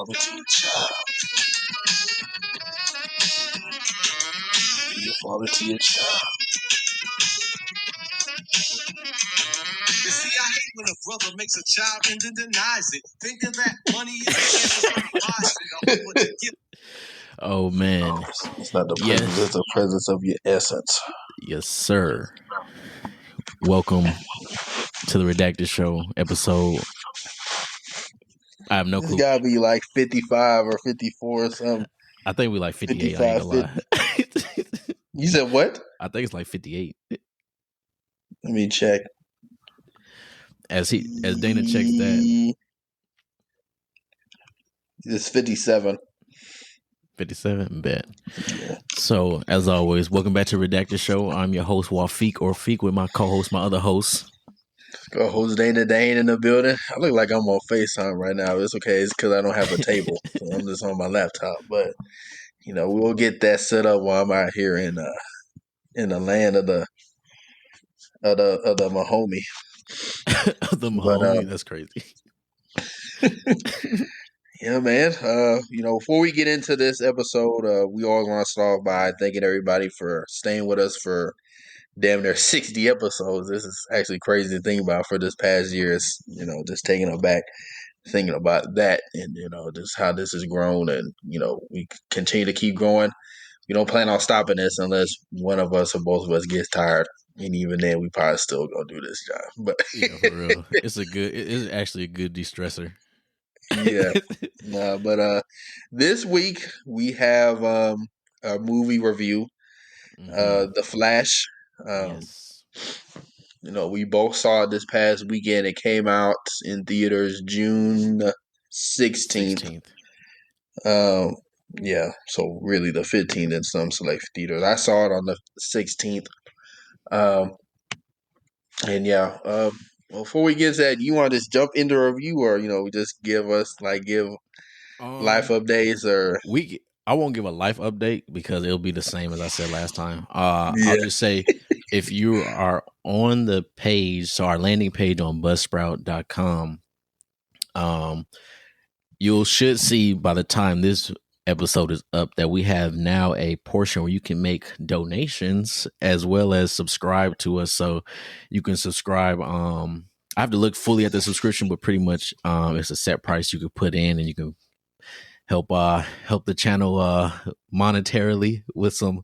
father to your child. Be a father to your child. You see, I hate when a brother makes a child and then denies it, thinking that money is the answer, so he buys it. What you get. Oh man, It's not the presence, it's the presence of your essence. Yes, sir. Welcome to the Redacted Show episode. I have no This clue. gotta be like 55 or 54 or something. I think we like 58. I ain't gonna lie. You said what? I think it's like 58. Let me check. As Dana checks that, it's 57. 57. Bet. Yeah. So, as always, welcome back to Redacted Show. I'm your host, Feeq, or Feeq, with my co-host, my other host. Co-host Dana Dane in the building. I look like I'm on FaceTime right now. It's okay. It's because I don't have a table. So I'm just on my laptop. But we'll get that set up while I'm out here in the land of the Mahomie. The Mahomie, that's crazy. Yeah, man. Before we get into this episode, we always want to start off by thanking everybody for staying with us for damn near 60 episodes. This is actually crazy to think about for this past year. It's, just taking it back, thinking about that and, just how this has grown and, we continue to keep going. We don't plan on stopping this unless one of us or both of us gets tired. And even then, we probably still gonna do this job. But yeah, for real, it's actually a good de-stressor. Yeah, but this week we have a movie review, The Flash. Yes. We both saw it this past weekend. It came out in theaters June 16th. Yeah, so really the 15th in some select theaters. I saw it on the 16th. And yeah, before we get to that, you want to just jump into a review, or just give life updates, or I won't give a life update because it'll be the same as I said last time. Yeah. I'll just say if you are on the page, so our landing page on buzzsprout.com, you should see by the time this episode is up that we have now a portion where you can make donations as well as subscribe to us. So you can subscribe. I have to look fully at the subscription, but pretty much it's a set price you could put in, and you can help the channel monetarily with some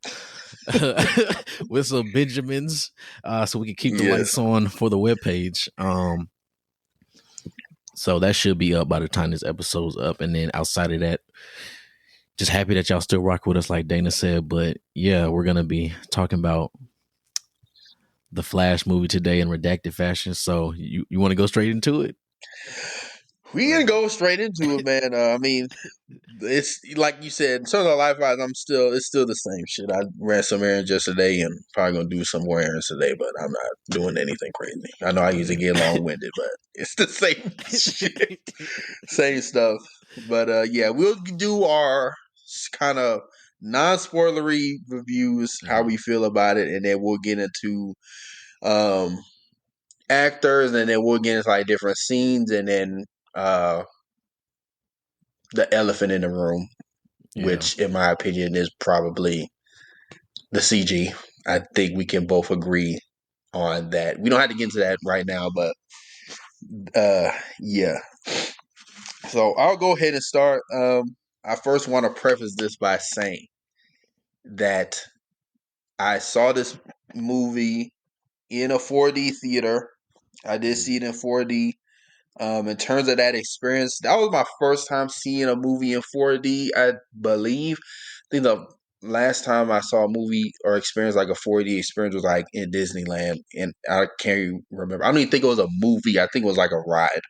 with some Benjamins, so we can keep the lights on for the webpage. So that should be up by the time this episode's up. And then outside of that, just happy that y'all still rock with us, like Dana said. But yeah, we're gonna be talking about the Flash movie today in redacted fashion. So you want to go straight into it? We can go straight into it, man. I mean, it's like you said, in terms of life wise, it's still the same shit. I ran some errands yesterday and probably gonna do some more errands today, but I'm not doing anything crazy. I know I usually get long winded, but it's the same shit, same stuff. But yeah, we'll do our kind of non-spoilery reviews, how we feel about it, and then we'll get into actors, and then we'll get into like different scenes, and then the elephant in the room, which in my opinion is probably the CG. I think we can both agree on that. We don't have to get into that right now, but yeah. So I'll go ahead and start. I first want to preface this by saying that I saw this movie in a 4D theater. I did see it in 4D. In terms of that experience, that was my first time seeing a movie in 4D, I believe. I think the last time I saw a movie or experience like a 4D experience was like in Disneyland, and I can't remember. I don't even think it was a movie. I think it was like a ride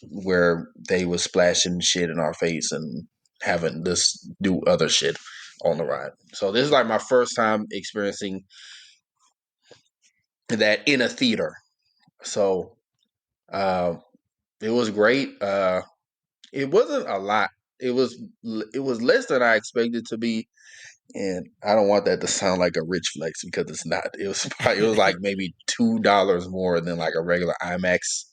where they was splashing shit in our face and having this do other shit on the ride. So this is like my first time experiencing that in a theater. So it was great. It wasn't a lot. It was less than I expected to be, and I don't want that to sound like a rich flex because it's not. It was like maybe $2 more than like a regular IMAX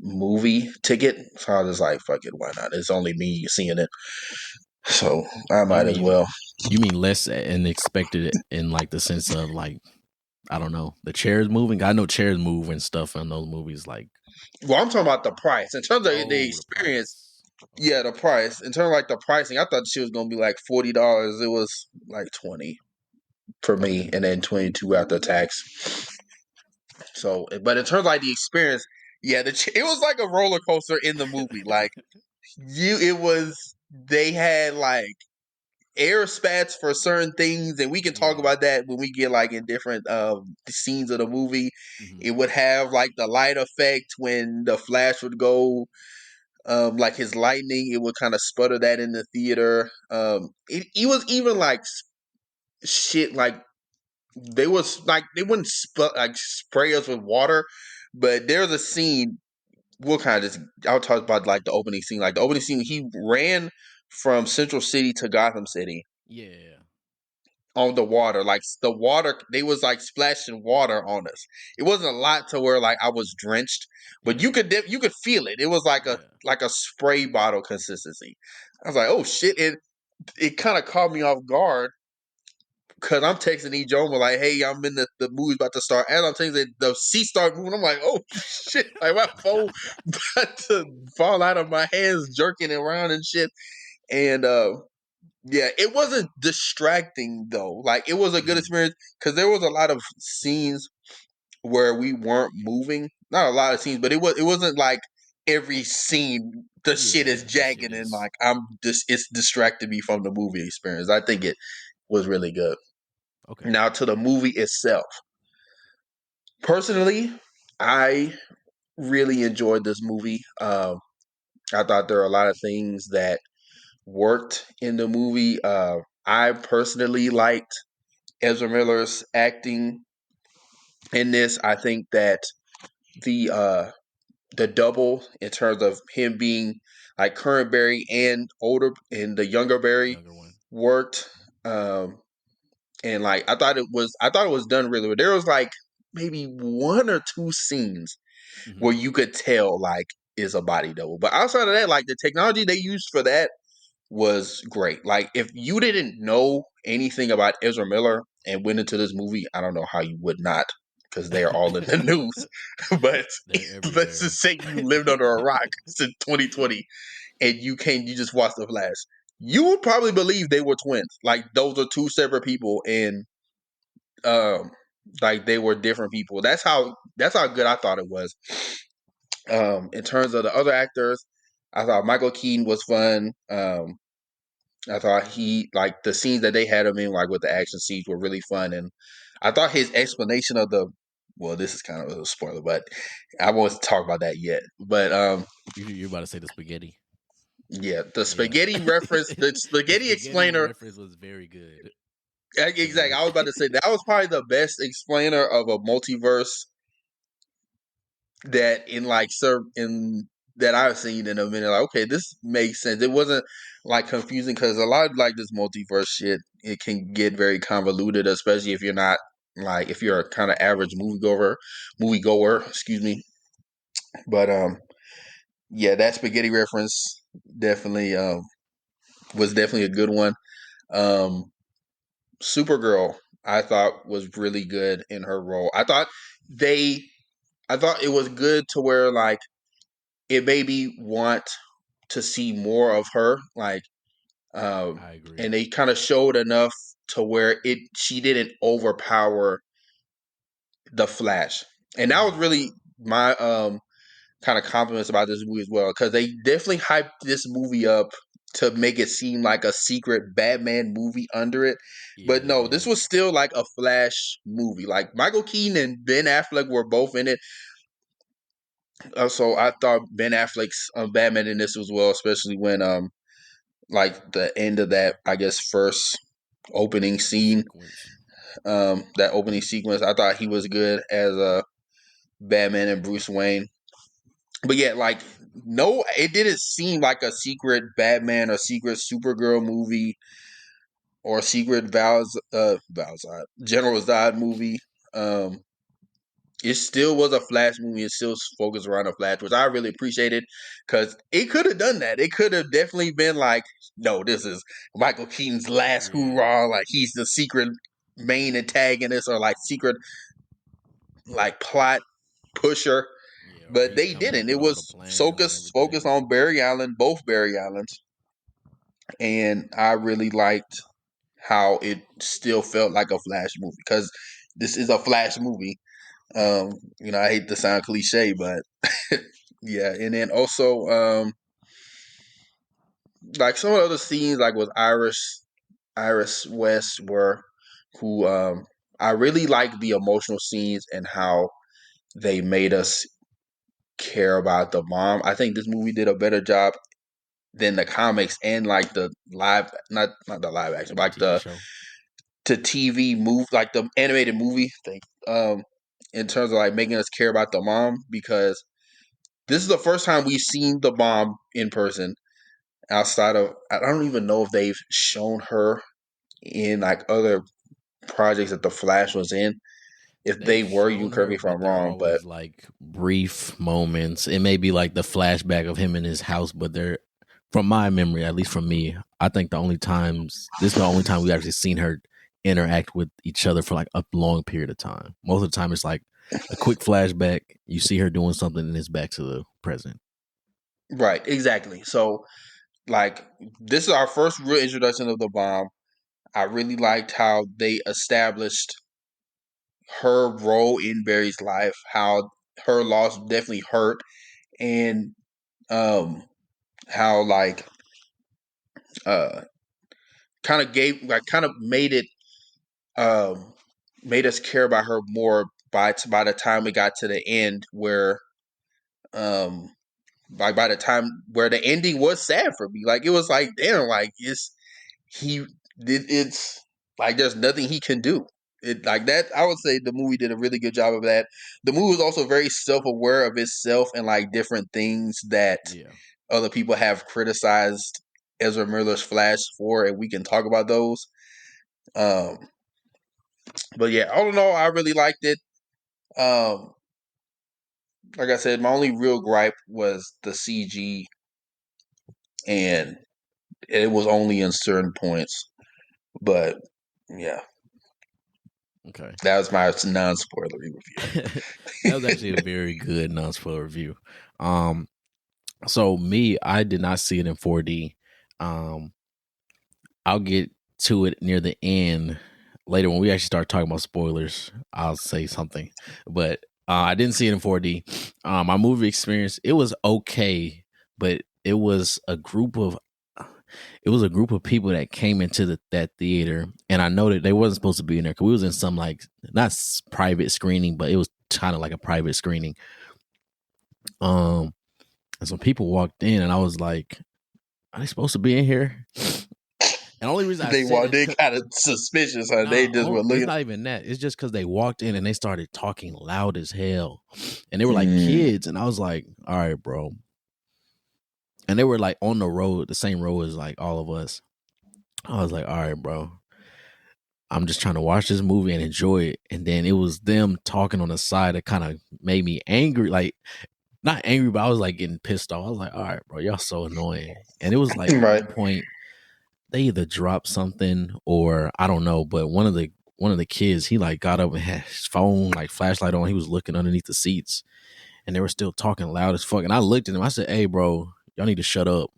movie ticket. So I was like, fuck it, why not? It's only me seeing it. So I You might as mean well. you mean less and expected in like the sense of like I don't know the chairs moving. I know chairs move and stuff in those movies. Like Well, I'm talking about the price. In terms of the oh the experience, price. yeah, Okay. the price. In terms of like the pricing, I thought the shit was gonna be like $40. It was like 20 for Okay. me, and then 22 after tax. So, but in terms of like the experience, yeah, it was like a roller coaster in the movie. Like it was. They had like air spats for certain things, and we can talk Yeah. about that when we get like in different scenes of the movie. Hmm. It would have like the light effect when the flash would go, like his lightning. It would kind of sputter that in the theater. It was even like shit. Like they wouldn't like spray us with water, but there's a scene. We'll kind of just I'll talk about like the opening scene. Like the opening scene, he ran from Central City to Gotham City Yeah. on the water. Like the water, they was like splashing water on us. It wasn't a lot to where like I was drenched, but Yeah. you could feel it. It was Yeah. like a spray bottle consistency. I was like, oh shit! It kind of caught me off guard because I'm texting E. Jones like, hey, I'm in the movie's about to start. As I'm texting, the seat start moving. I'm like, oh shit! Like my phone about to fall out of my hands, jerking around and shit. And yeah, it wasn't distracting though. Like it was a good Hmm. experience because there was a lot of scenes where we weren't moving. Not a lot of scenes, but it wasn't like every scene the shit is Yeah. The shit jagging and is like I'm just it's distracted me from the movie experience. I think it was really good. okay. Now to the movie itself. Personally, I really enjoyed this movie. I thought there are a lot of things that worked in the movie. I personally liked Ezra Miller's acting in this. I think that the uh the double in terms of him being like current Barry and older and the younger The Barry younger one. worked. Um and like I thought it was done really well. There was like maybe one or two scenes Hmm. where you could tell like is a body double. But outside of that, like the technology they used for that was great. Like if you didn't know anything about Ezra Miller and went into this movie, I don't know how you would not, because they are all in the news. But They're let's everywhere. just say you lived under a rock since 2020 and you just watch The Flash. You would probably believe they were twins. Like those are two separate people and um like they were different people. That's how good I thought it was. In terms of the other actors, I thought Michael Keaton was fun. I thought he like the scenes that they had him in, like with the action scenes, were really fun, and I thought his explanation of the well, this is kind of a spoiler, but I won't talk about that yet. But You're about to say the spaghetti. yeah, the Yeah. spaghetti reference, the The spaghetti spaghetti explainer. reference was very good to Exactly, me. I was about to say that was probably the best explainer of a multiverse that in like in that I've seen in a minute. Like, okay, this makes sense. It wasn't like confusing because a lot of like this multiverse shit, it can get very convoluted, especially if you're not like if you're a kind of average moviegoer, excuse me. But yeah, that spaghetti reference definitely was definitely a good one. Um, Supergirl, I thought was really good in her role. They, I thought it was good to where like it made me want to see more of her, like, I agree. and they kind of showed enough to where it she didn't overpower the Flash, and that was Hmm. really my kind of compliments about this movie as well, because they definitely hyped this movie up to make it seem like a secret Batman movie under it. Yeah, But they no, this did. was still like a Flash movie. Like Michael Keaton and Ben Affleck were both in it. So I thought Ben Affleck's Batman in this as well, especially when like the end of that, I guess, first opening scene, Sequence. that opening sequence. I thought he was good as a Batman and Bruce Wayne. But yeah, like no, it didn't seem like a secret Batman or secret Supergirl movie or secret General Zod movie. Um, it still was a Flash movie. It still focused around a Flash, which I really appreciated because it could have done that. It could have definitely been like, no, this is Michael Keaton's last hoorah. Like he's the secret main antagonist or like secret like plot pusher. Yeah, or But he's they coming up didn't. It with all the was plans and focused everything. on Barry Allen, both Barry Allens, and I really liked how it still felt like a Flash movie because this is a Flash movie. I hate to sound cliche, but yeah. And then also, like some of the other scenes, like with Iris West, who I really like the emotional scenes and how they made us care about the mom. I think this movie did a better job than the comics and like the live, not the live action, but The like TV show. the TV move, like the animated movie thing. In terms of like making us care about the mom because this is the first time we've seen the mom in person outside of I don't even know if they've shown her in like other projects that the Flash was in. If They've they were, you can shown correct her, me if I'm but they're wrong, but always like brief moments. It may be like the flashback of him in his house, but they're, from my memory, at least from me, I think this is the only time we actually seen her interact with each other for like a long period of time. Most of the time, it's like a quick flashback. You see her doing something, and it's back to the present. right, exactly. So like this is our first real introduction of the bomb. I really liked how they established her role in Barry's life, how her loss definitely hurt, and um how like uh kind of made it um made us care about her more by the time we got to the end where um by the time where the ending was sad for me. Like it was like damn, like it's like there's nothing he can do. It like that. I would say the movie did a really good job of that. The movie was also very self aware of itself and like different things that Yeah. other people have criticized Ezra Miller's Flash for, and we can talk about those. Um, but yeah, all in all, I really liked it. Um, like I said, my only real gripe was the CG, and it was only in certain points. But yeah, Okay. that was my non-spoiler review. That was actually a very good non-spoiler review. Um, so me, I did not see it in 4D. Um, I'll get to it near the end later when we actually start talking about spoilers. I'll say something, but I didn't see it in 4D. My movie experience, it was okay, but it was a group of people that came into that theater, and I know that they wasn't supposed to be in there because we was in some like not private screening, but it was kind of like a private screening. And some people walked in, and I was like, "Are they supposed to be in here?" And the only reason I said it, They kind of suspicious, huh? They just no, were it's looking. not even that. It's just because they walked in and they started talking loud as hell, and they were like Mm, kids, and I was like, "All right, bro." And they were like on the road, the same road as like all of us. I was like, "All right, bro. I'm just trying to watch this movie and enjoy it." And then it was them talking on the side that kind of made me angry. Like, not angry, but I was like getting pissed off. I was like, all right, bro, y'all so annoying. And it was like at right. one point they either dropped something or I don't know, but one of the kids, he like got up and had his phone, like flashlight on. He was looking underneath the seats and they were still talking loud as fuck. And I looked at him, I said, "Hey bro, y'all need to shut up."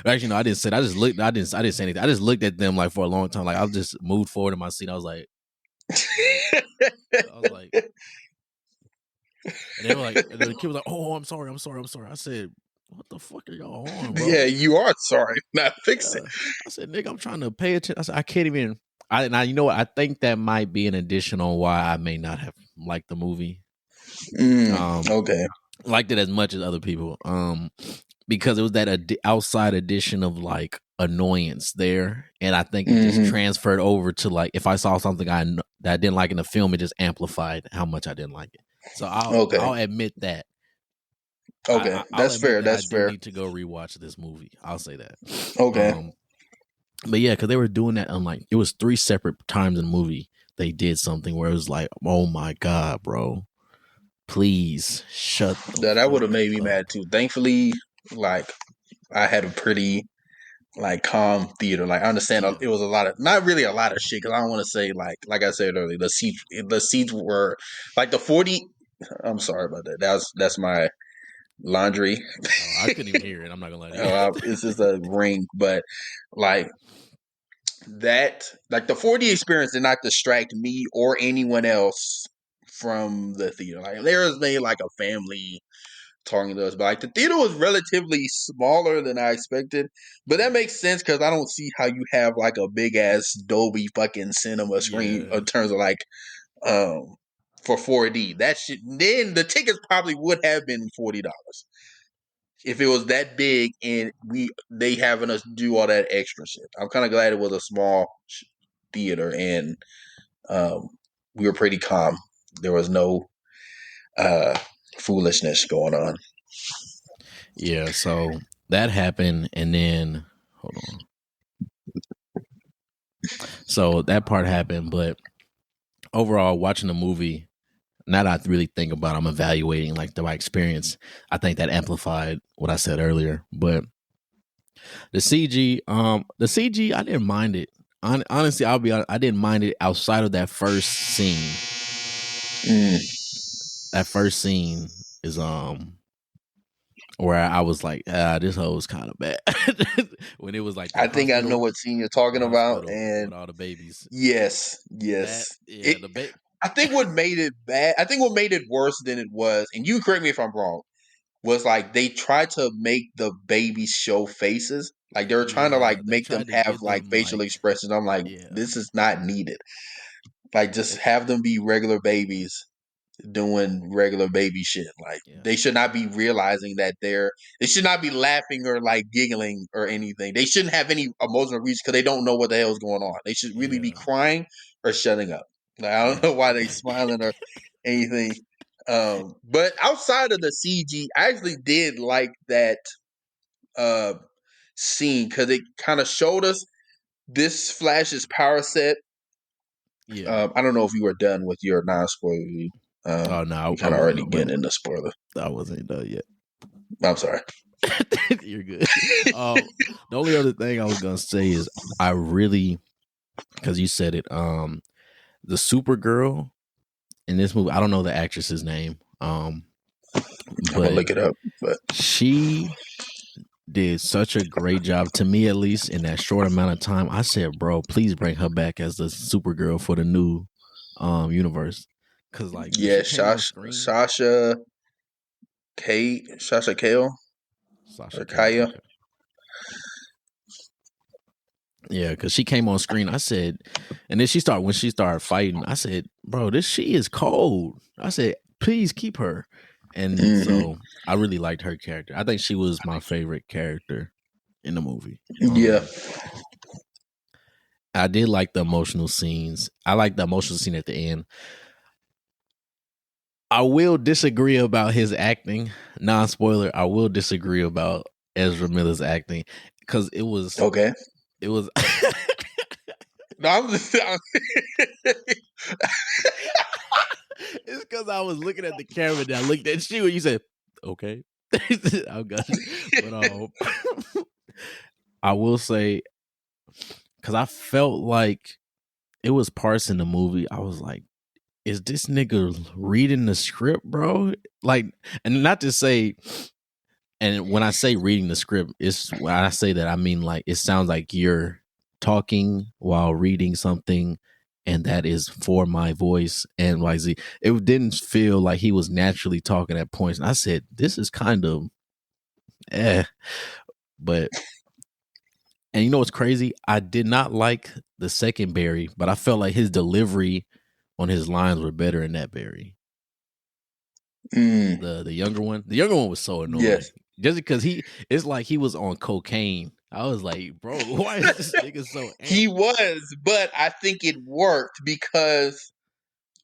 Actually, no, I didn't say that. I just looked, I didn't say anything. I just looked at them like for a long time. Like I just moved forward in my seat. I was like, and they were like, and the kid was like, "Oh, I'm sorry, I'm sorry, I'm sorry." I said, "What the fuck are y'all on, Yeah, bro?" you are sorry. Now fix it. Yeah. I said, "Nigga, I'm trying to pay attention." I said, "I can't even." Now you know what? I think that might be an addition on why I may not have liked the movie. Um, Okay. liked it as much as other people. Because it was that outside addition of like annoyance there, and I think it just Hmm. transferred over to like if I saw something that I didn't like in the film, it just amplified how much I didn't like it. So Okay. I'll admit that. Okay. I'll That's admit fair. that I That's do fair. need to go rewatch this movie. I'll say that. Okay. Um, but yeah, because they were doing that on like it was 3 separate times in the movie they did something where it was like, oh my god, bro, please shut the That would fuck have made me up. mad too. Thankfully, like I had a pretty like calm theater. Like I understand Yeah. it was a lot of not really a lot of shit because I don't want to say like I said earlier the seats were like the 40. I'm sorry about that. That's my laundry. Oh, I couldn't even hear it. I'm not gonna lie to you. It's just a ring, but like that, like the 4D experience did not distract me or anyone else from the theater. Like there was made like a family talking to us, but like the theater was relatively smaller than I expected. But that makes sense because I don't see how you have like a big ass Dolby fucking cinema screen Yeah. in terms of like um for 4D. That shit then the tickets probably would have been $40 if it was that big and they having us do all that extra shit. I'm kind of glad it was a small theater and um, we were pretty calm. There was no uh, foolishness going on. Yeah, so that happened, and then hold on. So that part happened, but overall, watching the movie, now that I really think about it, I'm evaluating like my experience. I think that amplified what I said earlier. But the CG, I didn't mind it. Honestly, I'll be honest, I didn't mind it outside of that first scene. Mm. That first scene is where I was like, this hoe is kind of bad. When it was like I think I know what scene you're talking the about, hospital and with all the babies. yes, That yes. yeah, It. the baby. I think what made it bad. I think what made it worse than it was, and you correct me if I'm wrong, was like they tried to make the babies show faces. Like they were trying to like Yeah, they make them tried to have get like them facial like expressions. I'm like, yeah, this is not needed. Like just it, have them be regular babies doing regular baby shit. Like yeah, they should not be realizing that they should not be laughing or like giggling or anything. They shouldn't have any emotional reason because they don't know what the hell is going on. They should really be yeah, crying or shutting up. Like I don't yeah, know why they smiling or anything. But outside of the CG, I actually did like that uh scene because it kind of showed us this Flash's power set. yeah. I don't know if you were done with your non-spoiler review. Oh no, You I kind of already wasn't. getting into spoiler. I wasn't done yet. I'm sorry. You're good. The only other thing I was gonna say is I really, because you said it, the Supergirl in this movie. I don't know the actress's name, I'm gonna but look it up. But she did such a great job to me, at least in that short amount of time. I said, bro, please bring her back as the Supergirl for the new universe. Cause like when yeah, she came on screen, Sasha Kale Sasha or Cale, Kaya. okay. Yeah, because she came on screen. I said, and then when she started fighting, I said, bro, she is cold. I said, please keep her. And Hmm. so I really liked her character. I think she was my favorite character in the movie. Yeah. I did like the emotional scenes. I like the emotional scene at the end. I will disagree about his acting. Non spoiler, I will disagree about Ezra Miller's acting because Okay. it was No, I'm just. it's because I was looking at the camera and I looked at you and you said, okay. I'm gonna but I will say because I felt like it was parts in the movie. I was like, is this nigga reading the script, bro? Like, and not to say, and when I say reading the script, it's when I say that I mean like it sounds like you're talking while reading something, and that is for my voice and YZ. It didn't feel like he was naturally talking at points. And I said, this is kind of eh. But and you know what's crazy? I did not like the second Barry, but I felt like his delivery on his lines were better in that Barry. Mm, The younger one. The younger one was so annoying. yes, Just because it's like he was on cocaine. I was like, bro, why is this nigga so amped? he was, but I think it worked because.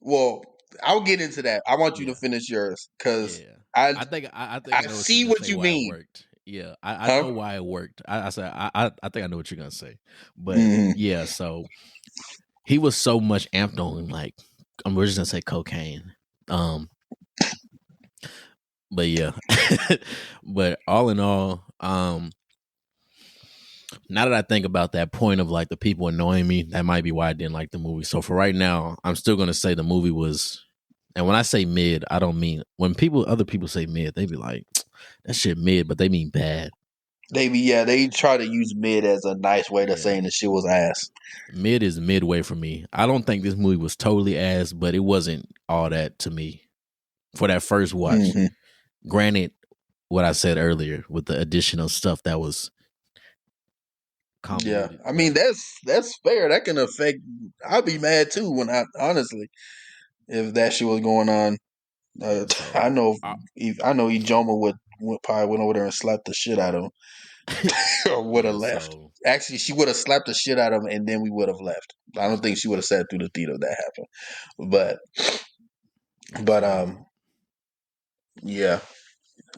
Well, I'll get into that. I want you to Yeah, finish yours because yeah. I I think I I know what you're see gonna what say you why it mean, worked. Yeah, I huh? know why it worked. I said I think I know what you're gonna say, but Mm, yeah. So he was so much amped on, like, we're just gonna say cocaine. But yeah. But all in all, now that I think about that point of like the people annoying me, that might be why I didn't like the movie. So for right now, I'm still gonna say the movie was, and when I say mid, I don't mean when other people say mid, they be like, that shit mid, but they mean bad. They try to use mid as a nice way to Yeah. saying the shit was ass. Mid is midway for me. I don't think this movie was totally ass, but it wasn't all that to me for that first watch. Hmm. Granted, what I said earlier with the additional stuff that was Yeah, convoluted, I but mean that's fair. That can affect. I'd be mad too when I honestly if that shit was going on. yeah. I So know I, I know Ijoma would probably went over there and slapped the shit out of him or would have yeah. left. So Actually, she would have slapped the shit out of him and then we would have left. I don't think she would have sat through the theater if that happened. But so yeah.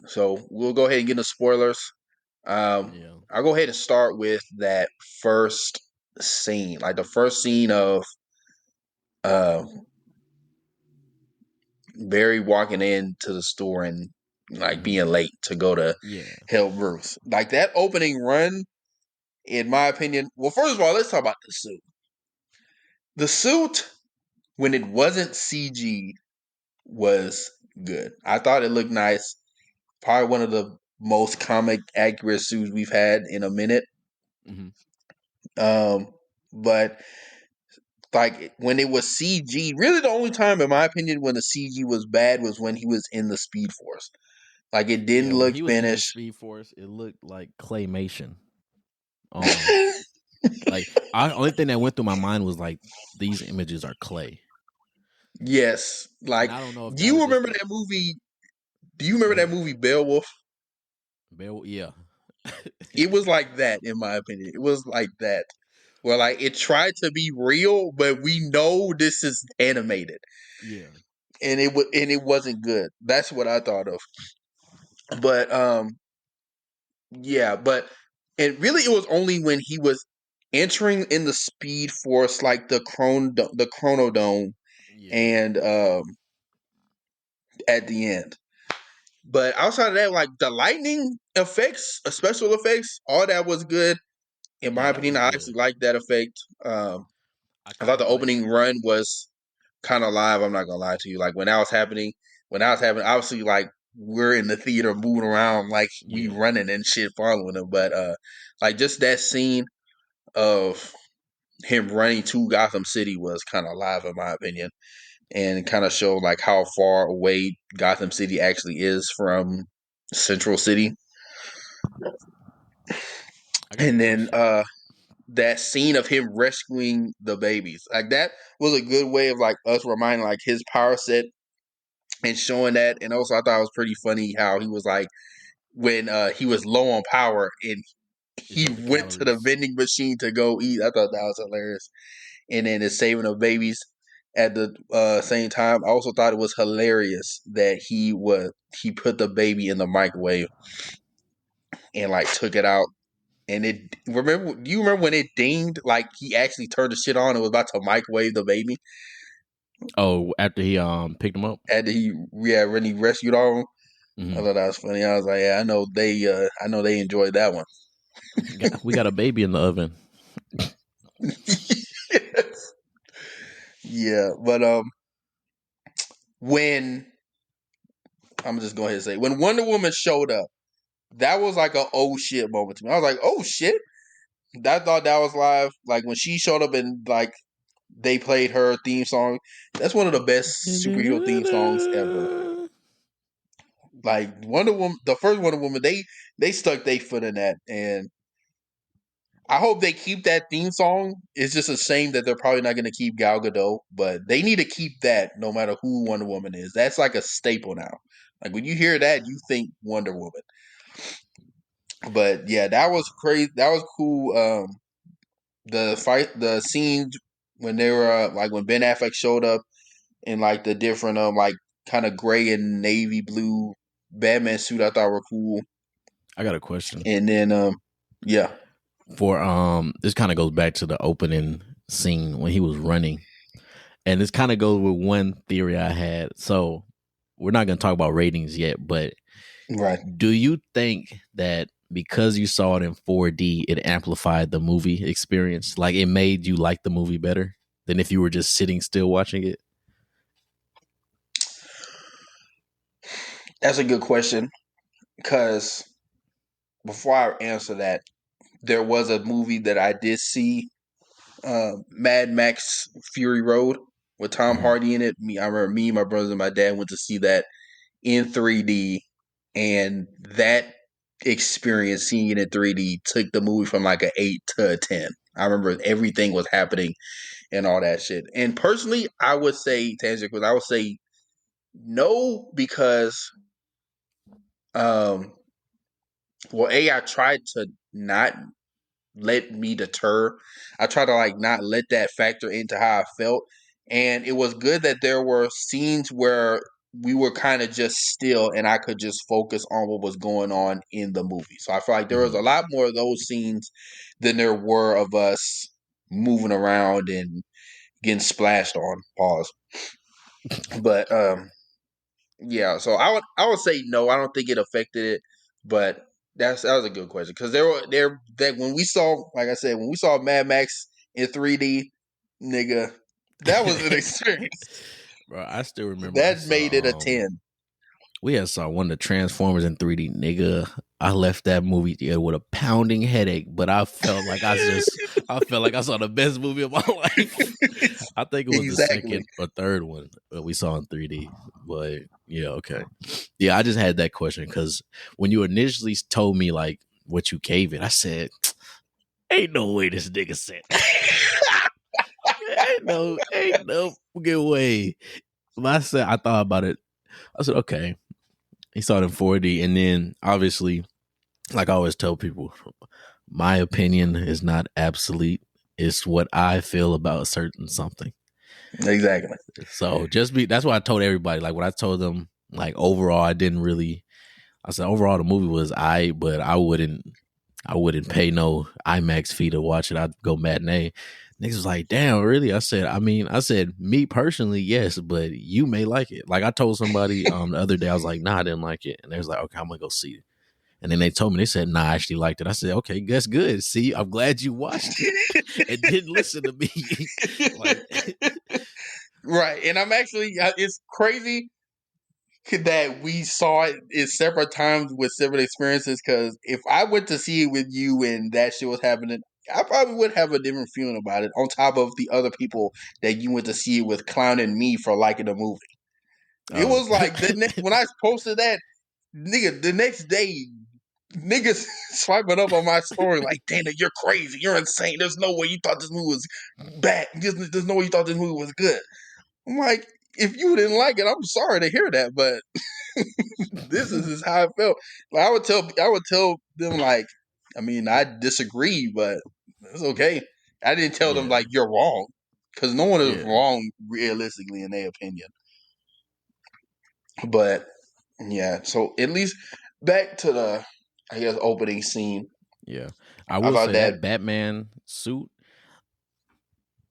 So we'll go ahead and get into spoilers. yeah. I'll go ahead and start with that first scene, like the first scene of uh, Barry walking into the store and like Hmm. being late to go to Yeah. help Bruce. Like that opening run, in my opinion. Well, first of all, let's talk about the suit. The suit, when it wasn't CG, was good. I thought it looked nice. Probably one of the most comic accurate suits we've had in a minute. Hmm. Um, but like when it was CG, really the only time, in my opinion, when the CG was bad was when he was in the Speed Force. Like it Yeah. didn't When look he was in the finished. Speed Force, it looked like claymation almost. Like only thing that went through my mind was like these images are clay, Yes. and Like, I don't know if do that you was just remember a that movie? Do you remember go that ahead. movie Beowulf? Yeah. It was like that, in my opinion. It was like that. Well, like it tried to be real, but we know this is animated, Yeah. and it wasn't good. That's what I thought of. But yeah, but it was only when he was entering in the Speed Force, like the Chronodome, Yeah. and at the end. But outside of that, like the lightning effects, special effects, all that was good. In my Yeah, that opinion, was I good. actually liked that effect. I I kind thought of the like. opening run was kind of live. I'm not gonna lie to you. Like when that was happening, obviously like we're in the theater moving around like we Yeah. running and shit following them. But like just that scene of him running to Gotham City was kind of live in my opinion, and kind of showed like how far away Gotham City actually is from Central City. I got a And then question. that scene of him rescuing the babies, like that was a good way of like us reminding like his power set and showing that. And also I thought it was pretty funny how he was like when he was low on power and It he showed the went to the calories. vending machine to go eat. I thought that was hilarious. And then the saving of babies at the same time. I also thought it was hilarious that he put the baby in the microwave and like took it out. And do you remember when it dinged? Like he actually turned the shit on and was about to microwave the baby. Oh, after he picked him up. After when he rescued all of them. I Hmm. thought that was funny. I was like, yeah, I know they enjoyed that one. We got a baby in the oven. Yeah, but when I'm just going ahead and say when Wonder Woman showed up, that was like a oh shit moment to me. I was like, oh shit. I thought that was live. Like when she showed up and like they played her theme song. That's one of the best superhero theme songs ever. Like Wonder Woman, the first Wonder Woman, they stuck their foot in that, and I hope they keep that theme song. It's just a shame that they're probably not going to keep Gal Gadot, but they need to keep that no matter who Wonder Woman is. That's like a staple now. Like when you hear that, you think Wonder Woman. But yeah, that was crazy. That was cool. The scene when they were like when Ben Affleck showed up in like the different like kind of gray and navy blue Batman suit, I thought were cool. I got a question And then yeah, for this kind of goes back to the opening scene when he was running. And this kind of goes with one theory I had. So we're not going to talk about ratings yet, but Right. do you think that because you saw it in 4D, it amplified the movie experience? Like it made you like the movie better than if you were just sitting still watching it? That's a good question because before I answer that, there was a movie that I did see, Mad Max Fury Road with Tom Mm-hmm. Hardy in it. I remember me, my brothers, and my dad went to see that in 3D, and that experience seeing it in 3D took the movie from like an 8 to a 10. I remember everything was happening and all that shit. And personally, I would say, Tangier, I would say no because, um, well, I tried to not let me deter. I try to like not let that factor into how I felt. And it was good that there were scenes where we were kind of just still and I could just focus on what was going on in the movie. So I feel like there was Mm-hmm. a lot more of those scenes than there were of us moving around and getting splashed on. Pause. But yeah, so I would say no. I don't think it affected it, but that was a good question because there that when we saw, like I said, when we saw Mad Max in 3D, nigga, that was an experience Bro, I still remember I that made it a saw 10. we had saw one of the Transformers in 3D. Nigga, I left that movie theater with a pounding headache, but I felt like I saw the best movie of my life. I think it was the Exactly. second or third one that we saw in 3D. But yeah, okay. Yeah, I just had that question because when you initially told me like what you gave it, I said, ain't no way this nigga said that. Ain't no fucking way. But I thought about it. I said, okay. He saw it in 4D, and then obviously, like I always tell people, my opinion is not absolute. It's what I feel about a certain something. Exactly. So that's why I told everybody. Like when I told them, like overall, I didn't really. I said overall the movie was but I wouldn't pay no IMAX fee to watch it. I'd go matinee. Niggas was like, damn, really? I said, me personally, yes, but you may like it. Like I told somebody the other day, I was like, nah, I didn't like it. And they was like, okay, I'm gonna go see it. And then they told me, they said, nah, I actually liked it. I said, okay, that's good. See, I'm glad you watched it and didn't listen to me. Like, Right, and I'm actually it's crazy that we saw it in separate times with separate experiences. Because if I went to see it with you and that shit was happening, I probably would have a different feeling about it. On top of the other people that you went to see it with clowning me for liking the movie, it oh, was like when I posted that, nigga, the next day. Niggas swiping up on my story like, Dana, you're crazy. You're insane. There's no way you thought this movie was bad. There's no way you thought this movie was good. I'm like, if you didn't like it, I'm sorry to hear that, but this is how I felt. Like I would tell them like, I mean, I disagree, but it's okay. I didn't tell them yeah, like you're wrong because no one is yeah, wrong realistically in their opinion. But yeah, so at least back to the, I guess, opening scene. yeah. I I will thought say that that Batman suit,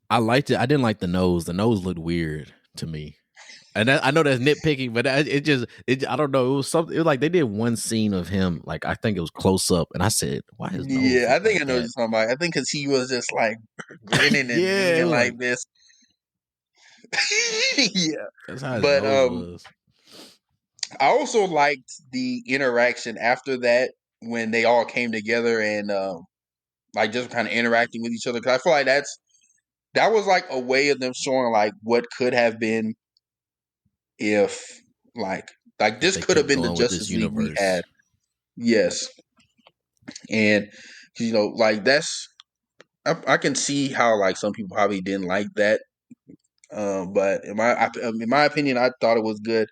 I liked it. I didn't like the nose. The nose looked weird to me. And I know that's nitpicking, but I don't know. It was something. It was like they did one scene of him, like I think it was close up, and I said, "Why his nose yeah, look I think like I know what that?" you're talking about. I think because he was just like grinning and Yeah, it being was like like this. Yeah, that's how his but nose was. I also liked the interaction after that when they all came together and like just kind of interacting with each other. Because I feel like that was like a way of them showing like what could have been if like If this they could have kept been the going with this Justice League we had. universe, Yes, and like that's I can see how like some people probably didn't like that. But in my opinion, I thought it was good,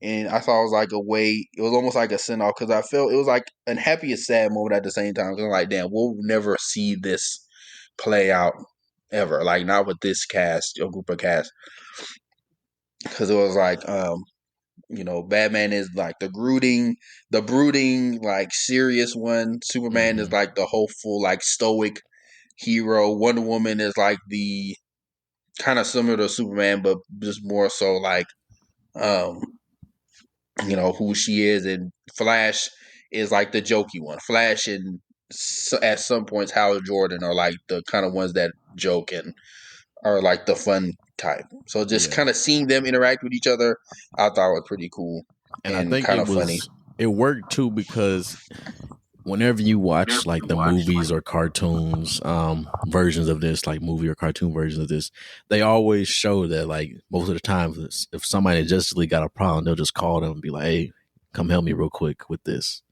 and I thought it was like a way. It was almost like a send off because I felt it was like an happy and sad moment at the same time. Because I'm like, damn, we'll never see this play out ever. Like not with this cast or group of cast. Because it was like, Batman is like the brooding, like serious one. Superman is mm-hmm. like the hopeful, like stoic hero. Wonder Woman is like the kind of similar to Superman, but just more so like um, who she is. And Flash is like the jokey one. Flash and at some points Hal Jordan are like the kind of ones that joke and are like the fun type. So just Yeah. kind of seeing them interact with each other, I thought was pretty cool And I and think kind of funny. it worked too because whenever you watch like the movies or cartoons versions of this, like movie or cartoon versions of this, they always show that like most of the time if somebody justly got a problem, they'll just call them and be like, hey, come help me real quick with this.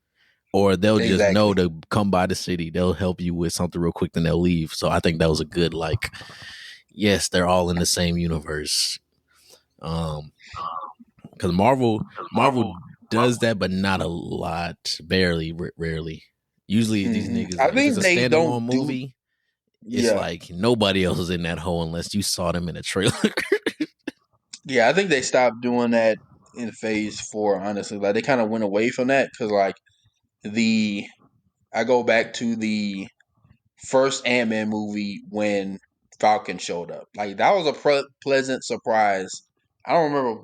Or they'll just know Exactly. to come by the city, they'll help you with something real quick, then they'll leave. So I think that was a good like, yes, they're all in the same universe. Because Marvel does that, but not a lot, barely, rarely. Usually these niggas, I like if it's think a they don't standalone do. movie, it's Yeah, like nobody else is in that hole unless you saw them in a trailer. yeah. I think they stopped doing that in Phase Four. Honestly, like they kind of went away from that because like the I go back to the first Ant-Man movie when Falcon showed up. Like that was a pleasant surprise. I don't remember.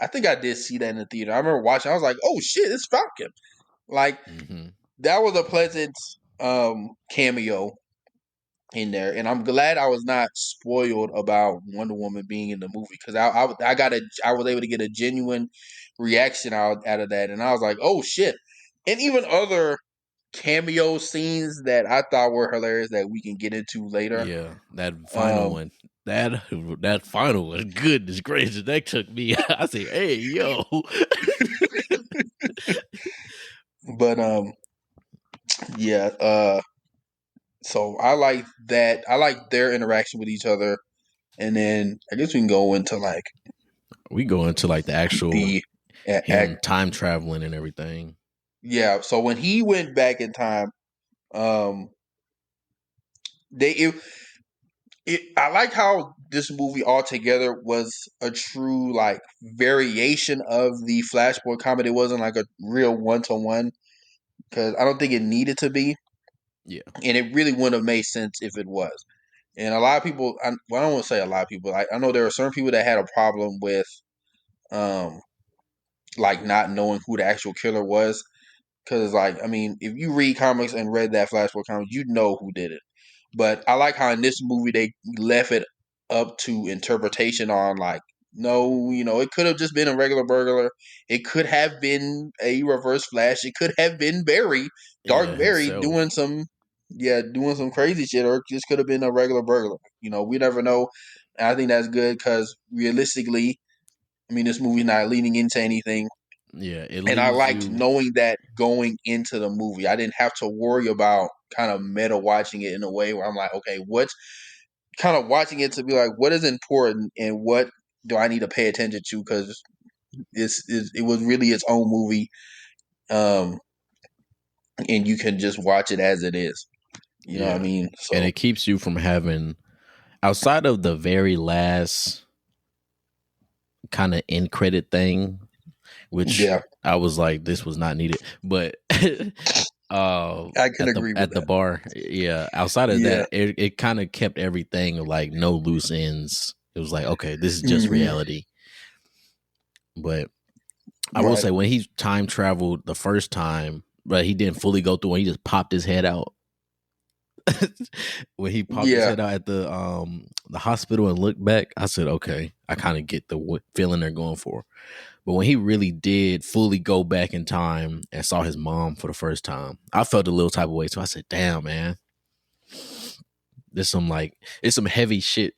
I think I did see that in the theater. I remember watching. I was like, "Oh shit, it's Falcon!" Like hmm that was a pleasant cameo in there, and I'm glad I was not spoiled about Wonder Woman being in the movie because I was able to get a genuine reaction out of that, and I was like, "Oh shit!" And even other cameo scenes that I thought were hilarious that we can get into later. Yeah, that final Um, one, that final one, goodness gracious, that took me. I say, hey yo, but yeah. So I like that. I like their interaction with each other, and then I guess we can go into like we go into like the actual the him act. time traveling and everything. Yeah. So when he went back in time, um, they I like how this movie altogether was a true like variation of the Flashpoint comic. It wasn't like a real one to one because I don't think it needed to be, Yeah, and it really wouldn't have made sense if it was. And a lot of people, well, I don't want to say a lot of people. I know there are certain people that had a problem with, um, like not knowing who the actual killer was. Because, like, I mean, if you read comics and read that Flashpoint comic, you know who did it. But I like how in this movie they left it up to interpretation on like, no, it could have just been a regular burglar. It could have been a reverse flash. It could have been Barry, yeah, Dark Barry, himself. doing some crazy shit, or it just could have been a regular burglar. We never know. And I think that's good because realistically, I mean, this movie's not leading into anything. Yeah, it And I leaves liked you. knowing that going into the movie. I didn't have to worry about kind of meta watching it in a way where I'm like, okay, what's kind of watching it to be like, what is important and what do I need to pay attention to? Because it was really its own movie, um, and you can just watch it as it is. You know what I Yeah, mean? and So it keeps you from having outside of the very last kind of end credit thing, which yeah, I was like, this was not needed. But I can at the agree with that. bar, yeah. Outside of Yeah. that, it kind of kept everything like no loose ends. It was like, okay, this is just Hmm. reality. But I will Right. say when he time traveled the first time, but he didn't fully go through and he just popped his head out. When he popped his Yeah. head out at the hospital and looked back, I said, okay, I kind of get the feeling they're going for. But when he really did fully go back in time and saw his mom for the first time, I felt a little type of way. So I said, damn, man, there's some like, it's some heavy shit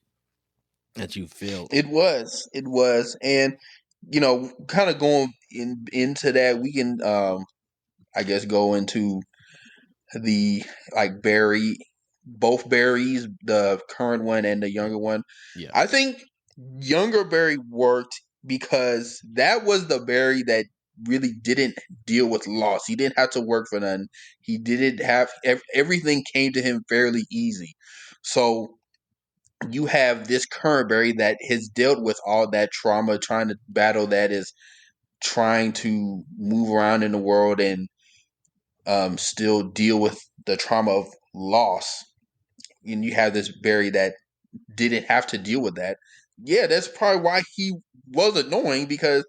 that you feel. It was, and kind of going into that, we can, I guess, go into the like Barry, both Barrys, the current one and the younger one. Yeah. I think younger Barry worked because that was the Barry that really didn't deal with loss. He didn't have to work for none. He didn't have everything came to him fairly easy. So you have this current Barry that has dealt with all that trauma, trying to battle that, is trying to move around in the world and still deal with the trauma of loss. and you have this Barry that didn't have to deal with that. Yeah, that's probably why he was annoying, because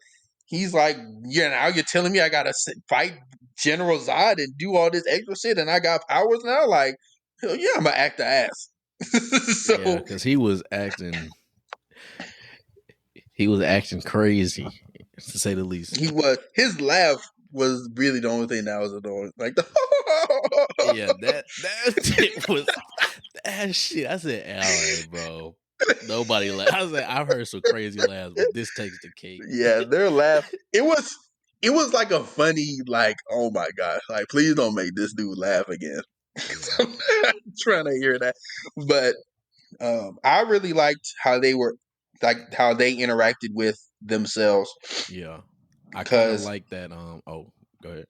he's like, yeah, now you're telling me I gotta fight General Zod and do all this extra shit, and I got powers now. Like, hell yeah, I'm gonna act the ass. Yeah, So because he was acting crazy, to say the least. his laugh was really the only thing that was annoying. Like, Yeah, that shit was that shit. I said, all right, bro. Nobody laughed. I said, I've heard some crazy laughs, but this takes the cake. yeah, their laugh. It was like a funny, like, oh my god, like, please don't make this dude laugh again. Yeah, I'm not trying to hear that, but I really liked how they were, like, how they interacted with themselves, yeah. I kind of because, like that. Oh, go ahead.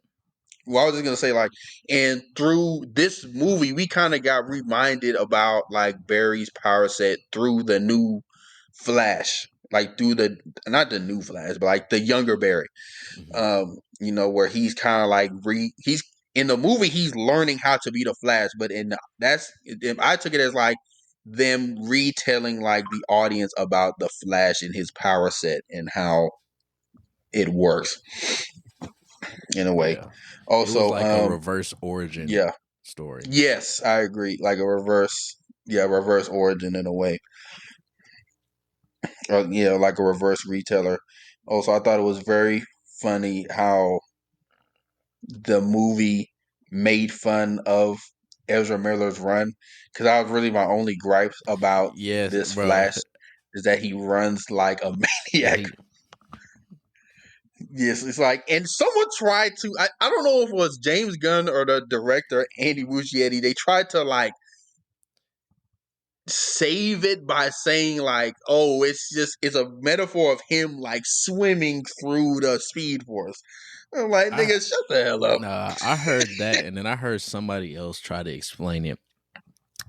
well, I was just gonna say, like, and through this movie, we kind of got reminded about, like, Barry's power set through the new Flash, like, through the, not the new Flash, but like the younger Barry. Hmm. Where he's kind of like he's in the movie, he's learning how to be the Flash, but I took it as like them retelling, like, the audience about the Flash and his power set and how it works in a way. Yeah, it was Also, like a reverse origin yeah, story. yes, I agree. Like a reverse, yeah, reverse origin in a way. Yeah, like a reverse retailer. Also, I thought it was very funny how the movie made fun of Ezra Miller's run, because that was really my only gripes about Yes, this bro. Flash, is that he runs like a Yeah, maniac. Yes, it's like, and someone tried to, I don't know if it was James Gunn or the director Andy Muschietti, they tried to, like, save it by saying, like, oh, it's a metaphor of him, like, swimming through the Speed Force. I'm like, I nigga, shut the hell up. Nah, I heard that, and then I heard somebody else try to explain it,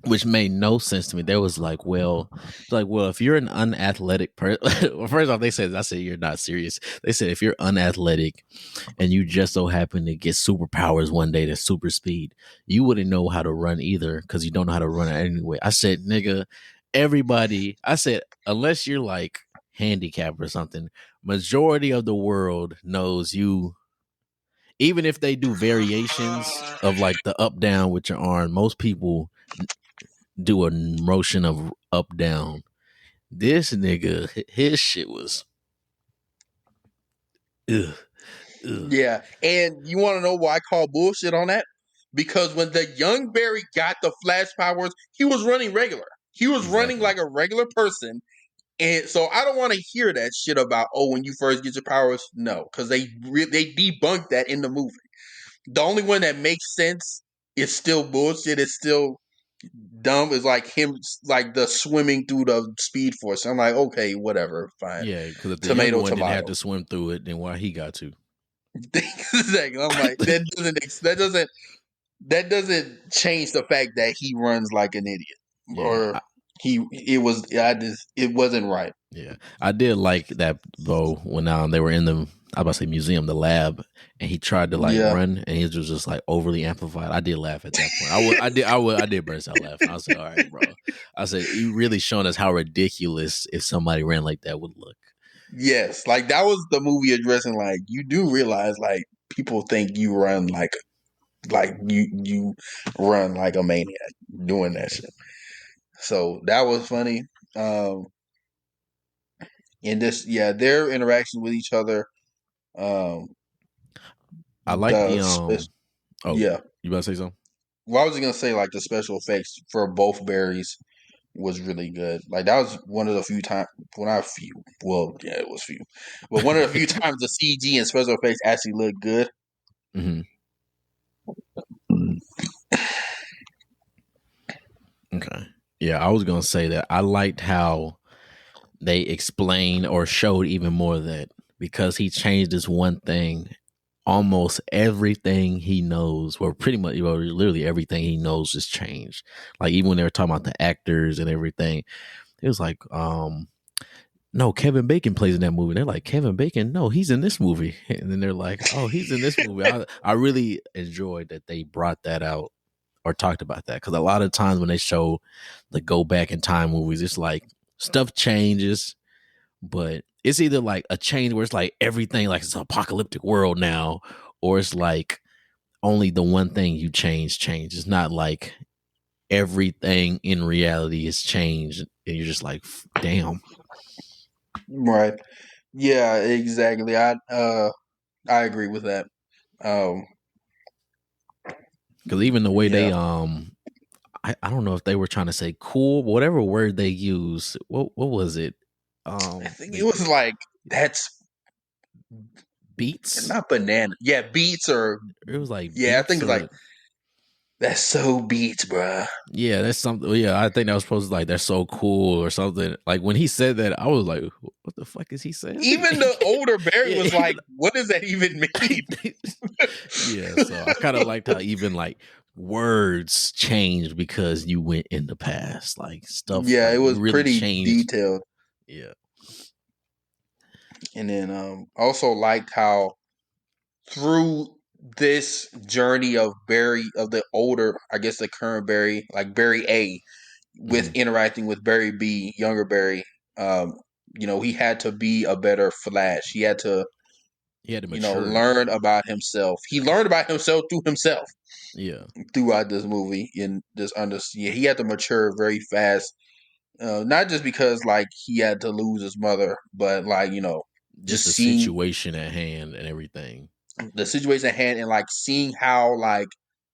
which made no sense to me. They was like, well, if you're an unathletic person, well, first off, they said, I said, you're not serious. They said, if you're unathletic and you just so happen to get superpowers one day, that's super speed, you wouldn't know how to run either, because you don't know how to run anyway. I said, nigga, I said, unless you're like handicapped or something, majority of the world knows you. Even if they do variations of like the up down with your arm, most people do a motion of up down. This nigga, his shit was ugh, ugh. Yeah, and you want to know why I call bullshit on that? Because when the young Barry got the flash powers, he was running regular. He was running Exactly. like a regular person, and so I don't want to hear that shit about, oh, when you first get your powers. No, because they debunked that in the movie. The only one that makes sense is still bullshit. It's still dumb. Is like him, like the swimming through the Speed Force. I'm like, okay, whatever, fine. Yeah, because if the younger Tomato, one didn't have tomato. to swim through it, then why he got to? Exactly. I'm like, that doesn't change the fact that he runs like an idiot, Yeah, or it wasn't right. yeah, I did like that though when they were in the, I about to say museum, the lab, and he tried to like Yeah. run, and he was just like overly amplified. I did laugh at that point. I did burst out laughing. I was like, all right, bro. I said, you really showing us how ridiculous if somebody ran like that would look. Yes, like that was the movie addressing, like, you do realize, like, people think you run like you run like a maniac doing that Yeah, shit. So that was funny. Um and this, yeah, their interaction with each other, um I like the Oh, yeah. you about to say something? Well, I was gonna say, like, the special effects for both berries was really good. Like, that was one of the few times, well, not few, well, yeah, it was few, but one of the few times the CG and special effects actually looked good. Hmm. Okay. Yeah, I was gonna say that I liked how they explained or showed even more that because he changed this one thing, almost everything he knows, or pretty much, well, literally everything he knows is changed. Like even when they were talking about the actors and everything, it was like, no, Kevin Bacon plays in that movie. They're like, Kevin Bacon, no, he's in this movie. And then they're like, oh, he's in this movie. I really enjoyed that they brought that out or talked about that, because a lot of times when they show the go back in time movies, it's like stuff changes, but it's either like a change where it's like everything, like it's an apocalyptic world now, or it's like only the one thing you change. It's not like everything in reality is changed, and you're just like, damn. Right. Yeah, exactly. I agree with that. Um Because even the way they yeah. I don't know if they were trying to say cool, but whatever word they use, what was it? I think it The was like that's beats. not banana. Yeah, beats or It was like yeah, I think beats it's like or that's so beats, bruh. yeah, that's something. Yeah, I think that was supposed to like they're so cool or something. Like when he said that, I was like, what the fuck is he saying? Even the older Barry Yeah, was even like, what does that even mean? yeah. So I kind of liked how even like words changed because you went in the past. Like stuff Yeah, it like was really pretty changed. detailed. Yeah. And then also liked how through this journey of Barry of the older, I guess the current Barry, like Barry A, with Hmm. interacting with Barry B, younger Barry, um, he had to be a better Flash. He had to, He had to mature. learn about himself. He learned about himself through himself Yeah. throughout this movie. And this yeah, he had to mature very fast. Not just because like he had to lose his mother, but like Just just the seeing situation at hand and everything. the situation at hand and like seeing how like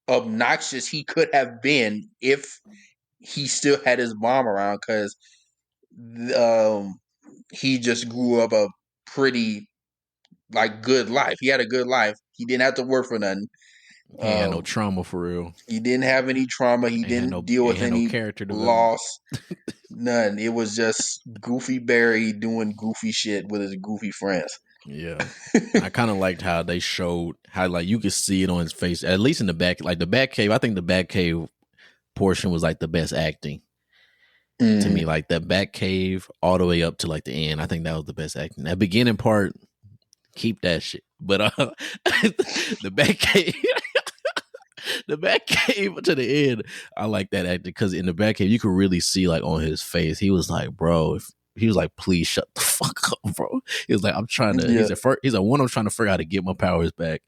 obnoxious he could have been if he still had his mom around because um he just grew up a pretty like good life. He had a good life. He didn't have to work for nothing. He ain't had no Um trauma for real. he didn't have any trauma. He didn't deal Ain't with had no any character development. loss. None. It was just Goofy Barry doing goofy shit with his goofy friends. Yeah. And I kind of liked how they showed how like you could see it on his face, at least in the back, like the back cave. I think the back cave portion was like the best acting to me. Hmm. Like that back cave all the way up to like the end. I think that was the best acting. That beginning part, keep that shit. But the back cave, the back cave to the end, I like that acting because in the back cave you could really see like on his face, he was like, bro, if he was like, please shut the fuck up, bro. He was like, I'm trying to. Yeah. He's like, one, I'm trying to figure out how to get my powers back.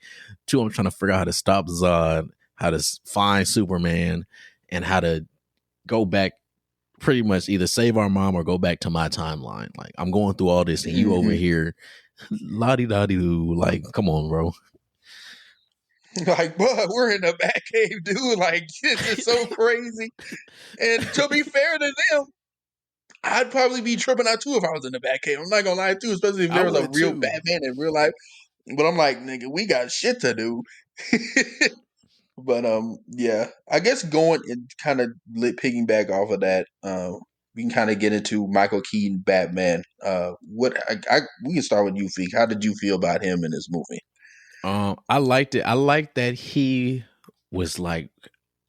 Two, I'm trying to figure out how to stop Zod, how to find Superman, and how to go back. Pretty much either save our mom or go back to my timeline. Like I'm going through all this, and you over Hmm. here, la di da di doo. Like, come on, bro. Like, but we're in the Batcave, dude. Like, this is so crazy. And to be fair to them, I'd probably be tripping out too if I was in the Batcave. I'm not gonna lie too, especially if I there was a would real too. Batman in real life. But I'm like, nigga, we got shit to do. But yeah, I guess going and kind of piggyback off of that, we can kind of get into Michael Keaton Batman. We can start with you, Feek. How did you feel about him in this movie? I liked it. I liked that he was like,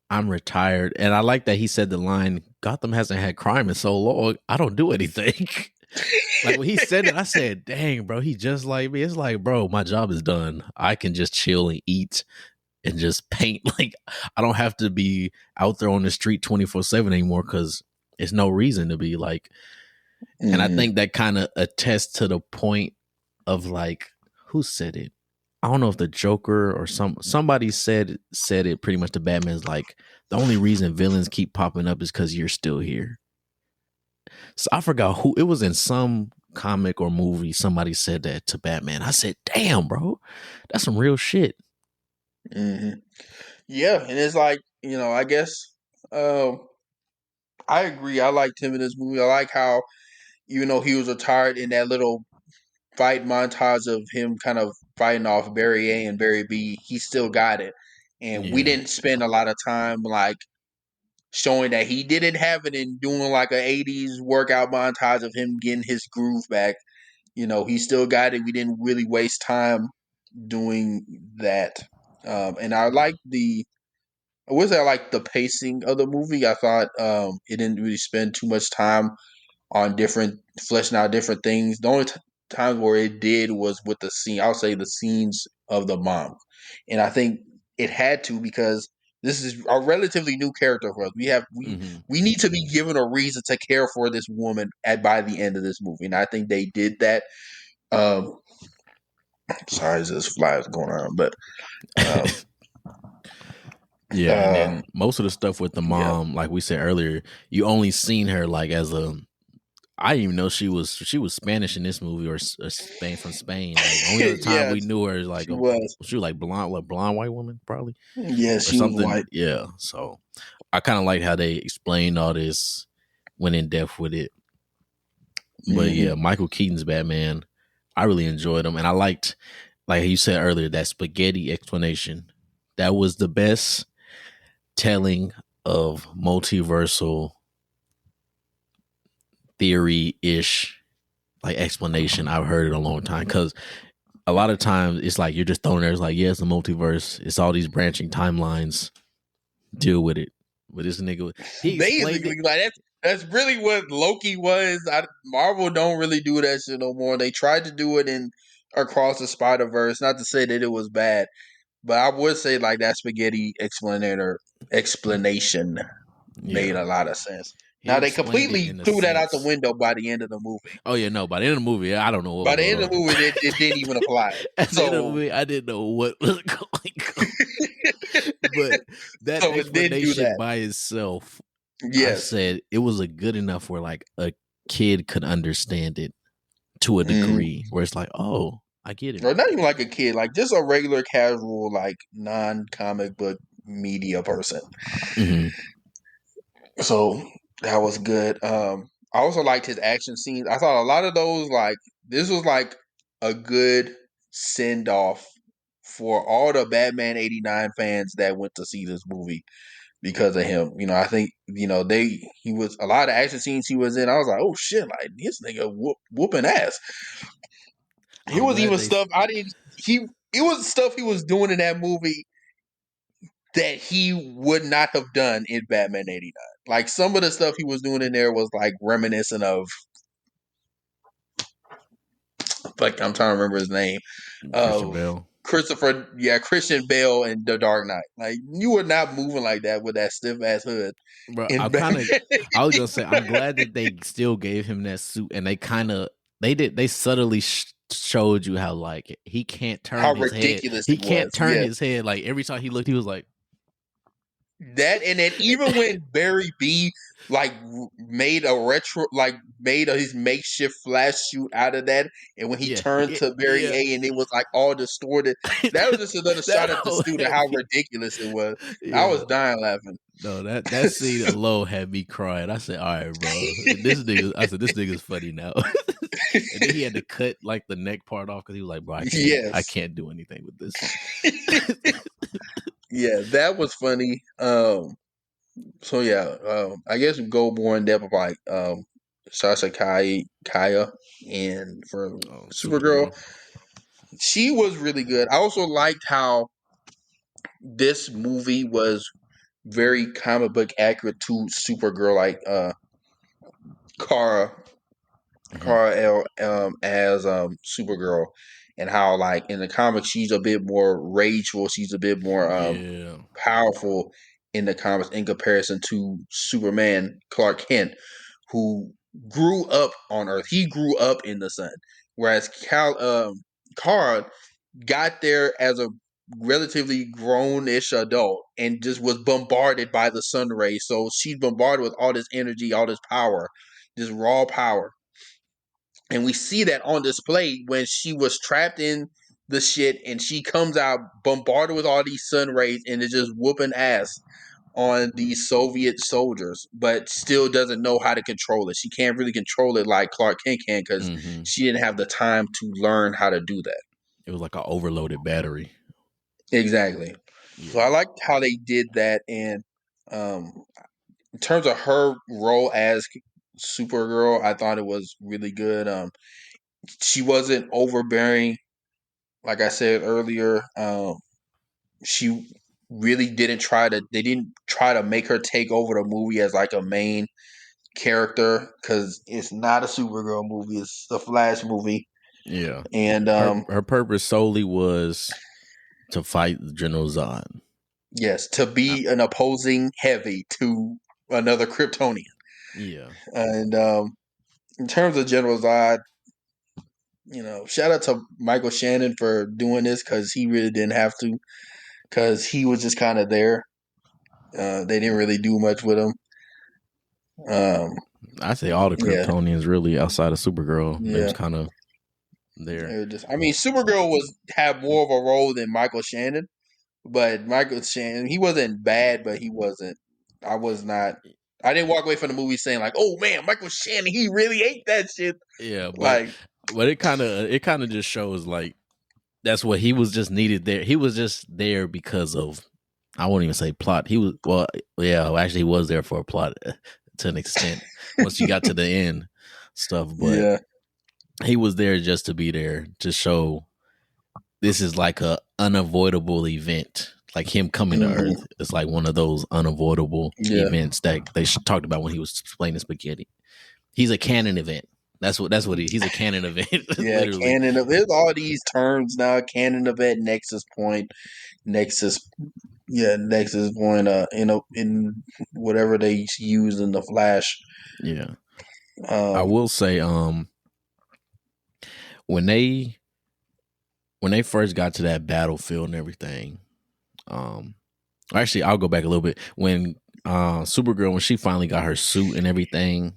I'm retired. And I like that he said the line, Gotham hasn't had crime in so long. I don't do anything. Like when he said it, I said, dang, bro, he just like me. It's like, bro, my job is done. I can just chill and eat and just paint. Like I don't have to be out there on the street 24/7 anymore because it's no reason to be like. And I Hmm. think that kind of attests to the point of like, who said it? I don't know if the Joker or somebody said it pretty much to Batman's like the only reason villains keep popping up is because you're still here. So I forgot who it was in some comic or movie. Somebody said that to Batman. I said, "Damn, bro, that's some real shit." Hmm. Yeah, and it's like I guess um, I agree. I liked him in this movie. I like how even though he was retired in that little fight montage of him kind of fighting off Barry A and Barry B, he still got it. And we Yeah, didn't spend a lot of time like showing that he didn't have it and doing like a 80s workout montage of him getting his groove back. He still got it. We didn't really waste time doing that. And I would say I like the pacing of the movie. I thought it didn't really spend too much time on different fleshing out different things. The only times where it did was with the scene. I'll say the scenes of the mom, and I think it had to because This is a relatively new character for us. We need to be given a reason to care for this woman by the end of this movie, and I think they did that. Um, sorry, this fly is going on, but um, Yeah, and then most of the stuff with the yeah, mom, like we said earlier, you only seen her like as a. I didn't even know she was Spanish in this movie or Spain from Spain. Like only other time yeah, we knew her is like she was. she was like blonde white woman probably Yeah, or she was something. white. Yeah, so I kind of like how they explained all this, went in depth with it. But Hmm. yeah, Michael Keaton's Batman, I really enjoyed him, and I liked, like you said earlier, that spaghetti explanation. That was the best telling of multiversal theory ish like explanation I've heard in a long time. Because a lot of times it's like you're just throwing there. It's like, yeah, it's a multiverse. It's all these branching timelines. Deal with it. But this nigga, he explained Basically, it. like that's really what Loki was. Marvel don't really do that shit no more. They tried to do it in Across the Spider Verse. Not to say that it was bad, but I would say like that spaghetti explanation made Yeah, a lot of sense. he Now they explained it completely in a threw that out the sense. window by the end of the movie. Oh yeah, no. By the end of the movie, I don't know what By was the going end of the on. movie, it didn't even apply. At the end of the So, movie, I didn't know what was going on. But that so it did do explanation that. by itself, I Yes. said it was a good enough where like a kid could understand it to a Hmm. degree, where it's like, oh, I get it Or now. not even like a kid, like just a regular, casual, like non-comic book media person. Hmm. So that was good. I also liked his action scenes. I thought a lot of those, like this was like a good send off for all the Batman '89 fans that went to see this movie because of him. I think he was a lot of action scenes he was in. I was like, oh shit, like this nigga whooping ass. He I'm was glad even they. stuff I didn't. He it was stuff he was doing in that movie that he would not have done in Batman '89. Like some of the stuff he was doing in there was like reminiscent of, like I'm trying to remember his name, Christian of Bale. Christian Bale in The Dark Knight. Like you were not moving like that with that stiff ass hood Bro, in I'm kind of. Batman. I was gonna say I'm glad that they still gave him that suit, and they subtly showed you how like he can't How turn his head. ridiculous He it can't was. turn Yes. his head. Like every time he looked, he was like, That and then even when Barry B like made his makeshift flash shoot out of that, and when he yeah, turned yeah, to Barry yeah. A and it was like all distorted, that was just another That shot at the whole suit and had how me. ridiculous it was. I was Yeah. dying laughing. No, that scene alone had me crying. I said, "All right, bro, this nigga." I said, "This nigga's funny now." And then he had to cut like the neck part off because he was like, "Bro, I Yes. can't do anything with this." Yeah, that was funny. So yeah, I guess we go more in depth of like Sasha Kaya and for Oh, Supergirl. Supergirl. She was really good. I also liked how this movie was very comic book accurate to Supergirl, like Kara Hmm. Kara L as Supergirl, and how like in the comics she's a bit more rageful, she's a bit more Yeah, powerful in the comics in comparison to Superman Clark Kent, who grew up on Earth. He grew up in the sun, whereas Kara got there as a relatively grown-ish adult and just was bombarded by the sun rays. So she's bombarded with all this energy, all this power, this raw power. And we see that on display when she was trapped in the shit and she comes out bombarded with all these sun rays and is just whooping ass on these Soviet soldiers, but still doesn't know how to control it. She can't really control it like Clark Kent can because hmm she didn't have the time to learn how to do that. it was like an overloaded battery. Exactly. So I Yeah, liked how they did that, and um, in terms of her role as Supergirl, I thought it was really good. She wasn't overbearing, like I said earlier. She really didn't try to. They didn't try to make her take over the movie as like a main character because it's not a Supergirl movie. It's a Flash movie, yeah. and Her purpose solely was to fight General Zod. Yes, to be an opposing heavy to another Kryptonian. Yeah. And in terms of General Zod, shout out to Michael Shannon for doing this because he really didn't have to, because he was just kind of there. They didn't really do much with him. I say all the Yeah, Kryptonians really outside of Supergirl, they was yeah. kind of there. I mean, Supergirl had more of a role than Michael Shannon, but Michael Shannon, he wasn't bad, but he wasn't. I was not. I didn't walk away from the movie saying like, "Oh man, Michael Shannon, he really ate that shit." Yeah, Like, but it kind of just shows like that's what he was just needed there. He was just there because of, I won't even say plot. He was, well, yeah, well, actually he was there for a plot to an extent once you got to the end stuff, but yeah, he was there just to be there to show this is like a unavoidable event. Like him coming to hmm Earth is like one of those unavoidable yeah, events that they talked about when he was explaining spaghetti. He's a canon event. That's what he's a canon event, yeah. literally. Canon. There's all these terms now. Canon event, nexus point, nexus. Yeah, nexus point. In whatever they use in the Flash. Yeah. I Um, will say, when they first got to that battlefield and everything, um, actually I'll go back a little bit. When Supergirl, when she finally got her suit and everything,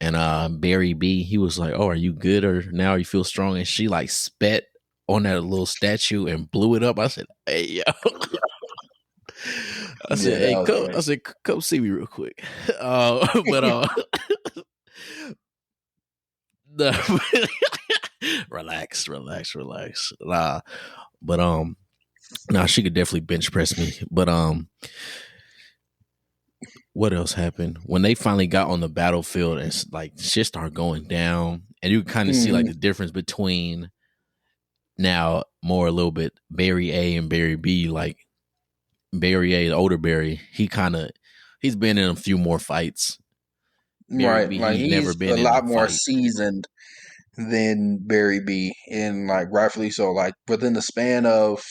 and Barry B, he was like, "Oh, are you good or now you feel strong?" And she like spat on that little statue and blew it up. I said, "Hey, yo." I yeah, said, that "Hey, was come." great. I said, "Come see me real quick." But the relax. Nah, but nah, she could definitely bench press me. But what else happened when they finally got on the battlefield and like shit started going down, and you kind of see like Mhm. the difference between now more a little bit Barry A and Barry B. Like Barry A, the older Barry, he's been in a few more fights. Barry Right, B, like he never he's a been in a lot more fight. seasoned than Barry B, and like rightfully so. Like within the span of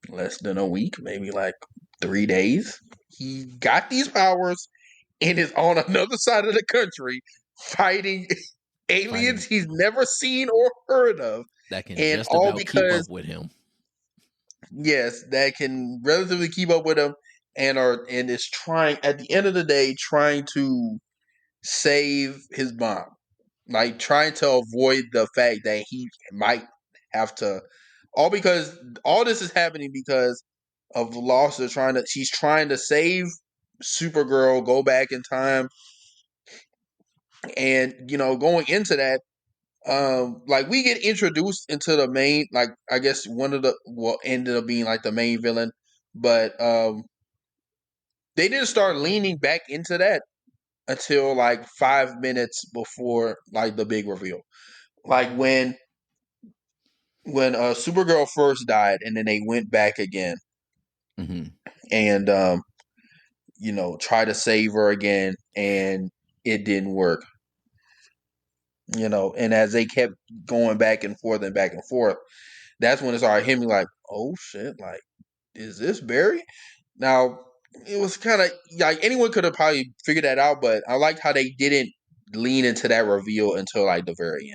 less than a week, maybe like 3 days, he got these powers and is on another side of the country fighting aliens Fighting he's never seen or heard of, that can and just all about keep because up with him. yes, that can relatively keep up with him and is trying at the end of the day trying to save his mom, like trying to avoid the fact that he might have to, all because all this is happening because of loss. She's trying to save Supergirl, go back in time, and going into that, like we get introduced into the main, like I guess one of the well ended up being like the main villain, but they didn't start leaning back into that until like 5 minutes before like the big reveal, like when Supergirl first died, and then they went back again Hmm. and try to save her again, and it didn't work. And as they kept going back and forth, that's when it started hitting me like, oh shit, like is this Barry? Now it was kind of like anyone could have probably figured that out, but I liked how they didn't lean into that reveal until like the very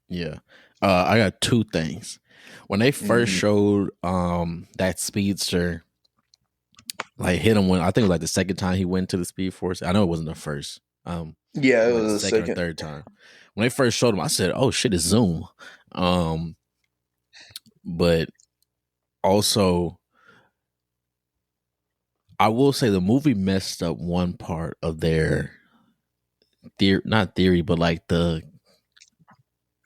Yeah. I got two things. When they first end. showed that speedster like hit him when I think it was like the second time he went to the Speed Force. I know it wasn't the first. Yeah, it Like the was a second or second. third time. When they first showed him, I said, "Oh shit, it's Zoom." Um, but also, I will say the movie messed up one part of their theory, not theory, but like the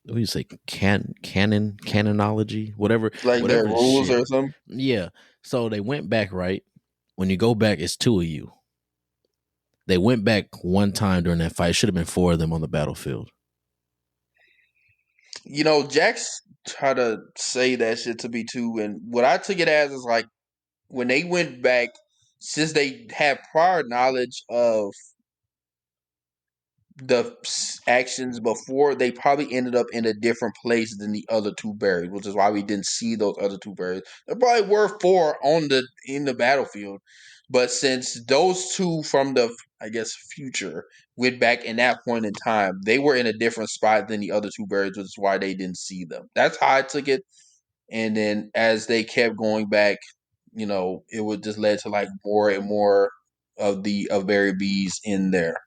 what do you say, canonology, Like their whatever rules shit. or something. Yeah. So they went back, right? When you go back, it's two of you. They went back one time during that fight. It should have been four of them on the battlefield. Jax tried to say that shit to me too, and what I took it as is like when they went back, since they had prior knowledge of the actions before, they probably ended up in a different place than the other two Barrys, which is why we didn't see those other two Barrys. There probably were four in the battlefield, but since those two from the, I guess, future went back in that point in time, they were in a different spot than the other two Barrys, which is why they didn't see them. That's how I took it. And then as they kept going back, it would just led to like more and more of Barry B's in there.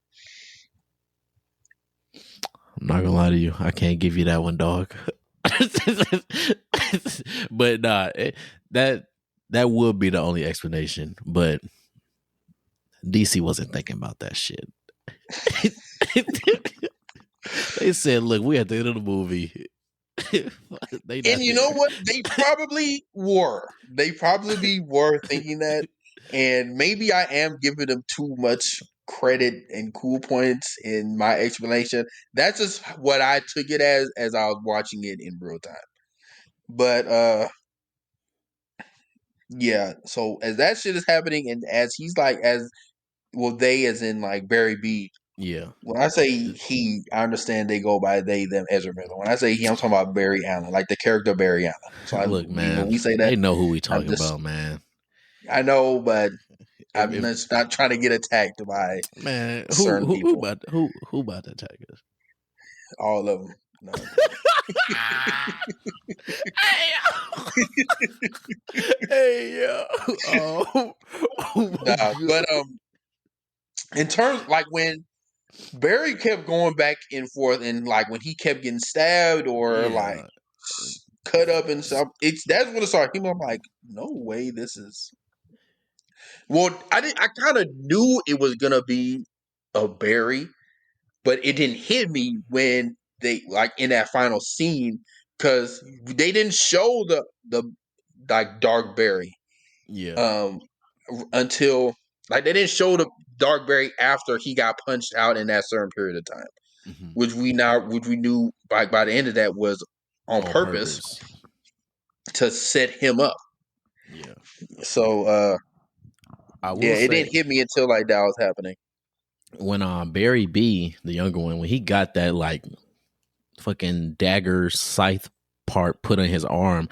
I'm not gonna lie to you. I can't give you that one, dog. But nah, that would be the only explanation. But DC wasn't thinking about that shit. They said, "Look, we at the end of the movie. They And not you know there." what? They probably were. They probably were thinking that. And maybe I am giving them too much credit and cool points in my explanation. That's just what I took it as I was watching it in real time. But yeah, so as that shit is happening and as he's like they as in like Barry B. Yeah. When I say he, I understand they go by they, them, Ezra Miller. When I say he, I'm talking about Barry Allen, like the character Barry Allen. So Look, when man, we say that, they know who we I'm talking just, about, man. I know, but I'm If just not trying to get attacked by man, certain people. who about to attack us? All of them. No, Hey yo. Oh, oh my nah, but god. in terms like when Barry kept going back and forth, and like when he kept getting stabbed or like Yeah. cut up and stuff, that's when it started. I'm like, no way, this is. Well, I kind of knew it was gonna be a Barry, but it didn't hit me when they like in that final scene because they didn't show the like Dark Barry Yeah. um until like they didn't show the Dark Barry after he got punched out in that certain period of time, Hmm. which we knew by the end of that was on On purpose purpose. to set him up. Yeah. So I yeah, will it say didn't hit me until like that was happening. when Barry B, the younger one, when he got that like fucking dagger scythe part put on his arm,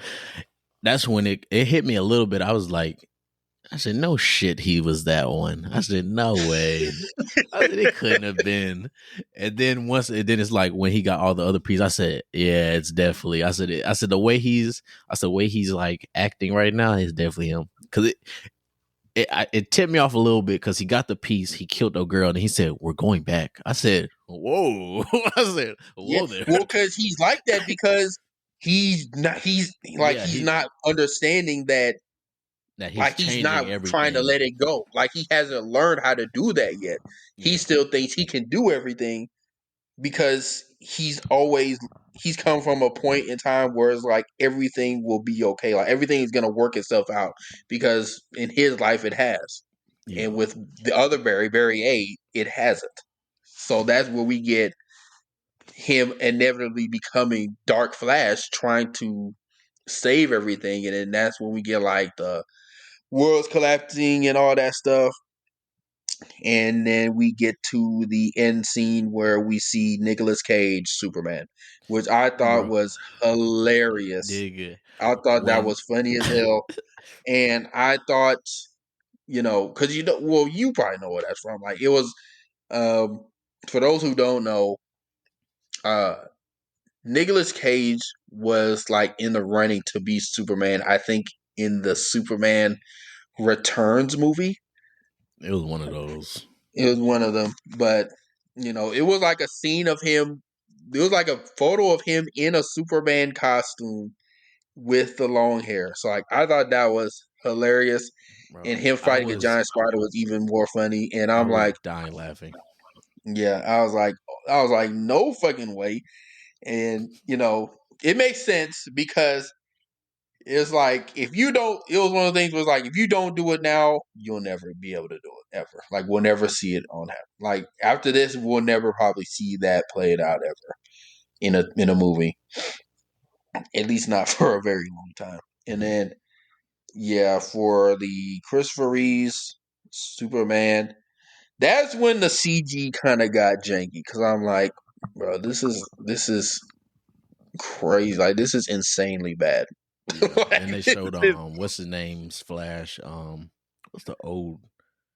that's when it hit me a little bit. I said, no shit, he was that one. I said, no way. I said, it couldn't have been. And then then it's like when he got all the other pieces, I said, yeah, it's definitely. I said, the way he's like acting right now is definitely him. Cause it tipped me off a little bit because he got the piece, he killed the girl, and he said, we're going back. I said, whoa. I said, Yeah, whoa there. well, because he's like that because he's not. He's like Yeah, he's not understanding that. that he's Like he's not changing trying to everything. let it go. Like he hasn't learned how to do that yet. He Yeah. still thinks he can do everything because he's come from a point in time where it's like everything will be okay. Like everything is gonna work itself out because in his life it has, and Yeah. with the other Barry A, it hasn't. So that's where we get him inevitably becoming Dark Flash, trying to save everything, and then that's when we get like the world's collapsing and all that stuff. And then we get to the end scene where we see Nicolas Cage Superman, which I thought Bro. was hilarious. Nigga. I thought that When was funny as hell. And I thought, because well, you probably know where that's from. Like it was, um, for those who don't know, uh, Nicolas Cage was like in the running to be Superman. I think in the Superman Returns movie. it was one of those. It was one of them, but it was like a scene of him. It was like a photo of him in a Superman costume with the long hair. So like I thought that was hilarious, and Bro. him fighting a giant spider was even more funny. And I I'm was like, dying laughing. yeah, I was like, no fucking way. And it makes sense because it's like if you don't, it was one of the things was like if you don't do it now, you'll never be able to do it ever. Like we'll never see it on happen. Like after this, we'll never probably see that played out ever in a movie. At least not for a very long time. And Mhm. then yeah, for the Christopher Reeves Superman, That's when the CG kind of got janky because I'm like, bro, this is crazy. Like this is insanely bad. Yeah, Like, and they showed what's his name's Flash, what's the old,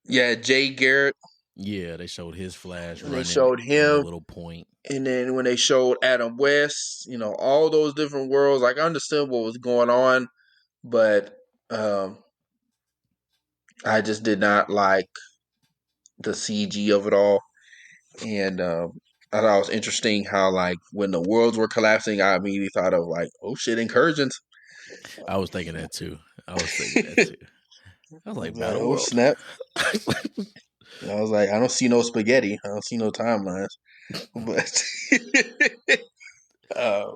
yeah, Jay Garrett. yeah, they showed his Flash And they running showed on the him, little point. and then when they showed Adam West, all those different worlds. Like I understood what was going on, but um, I just did not like the CG of it all. And I thought it was interesting how like when the worlds were collapsing, I immediately thought of like, oh shit, incursions. I was thinking that too. I was thinking that too. I was like, Like, Battle oh World. snap! I was like, I don't see no spaghetti. I don't see no timelines. But uh,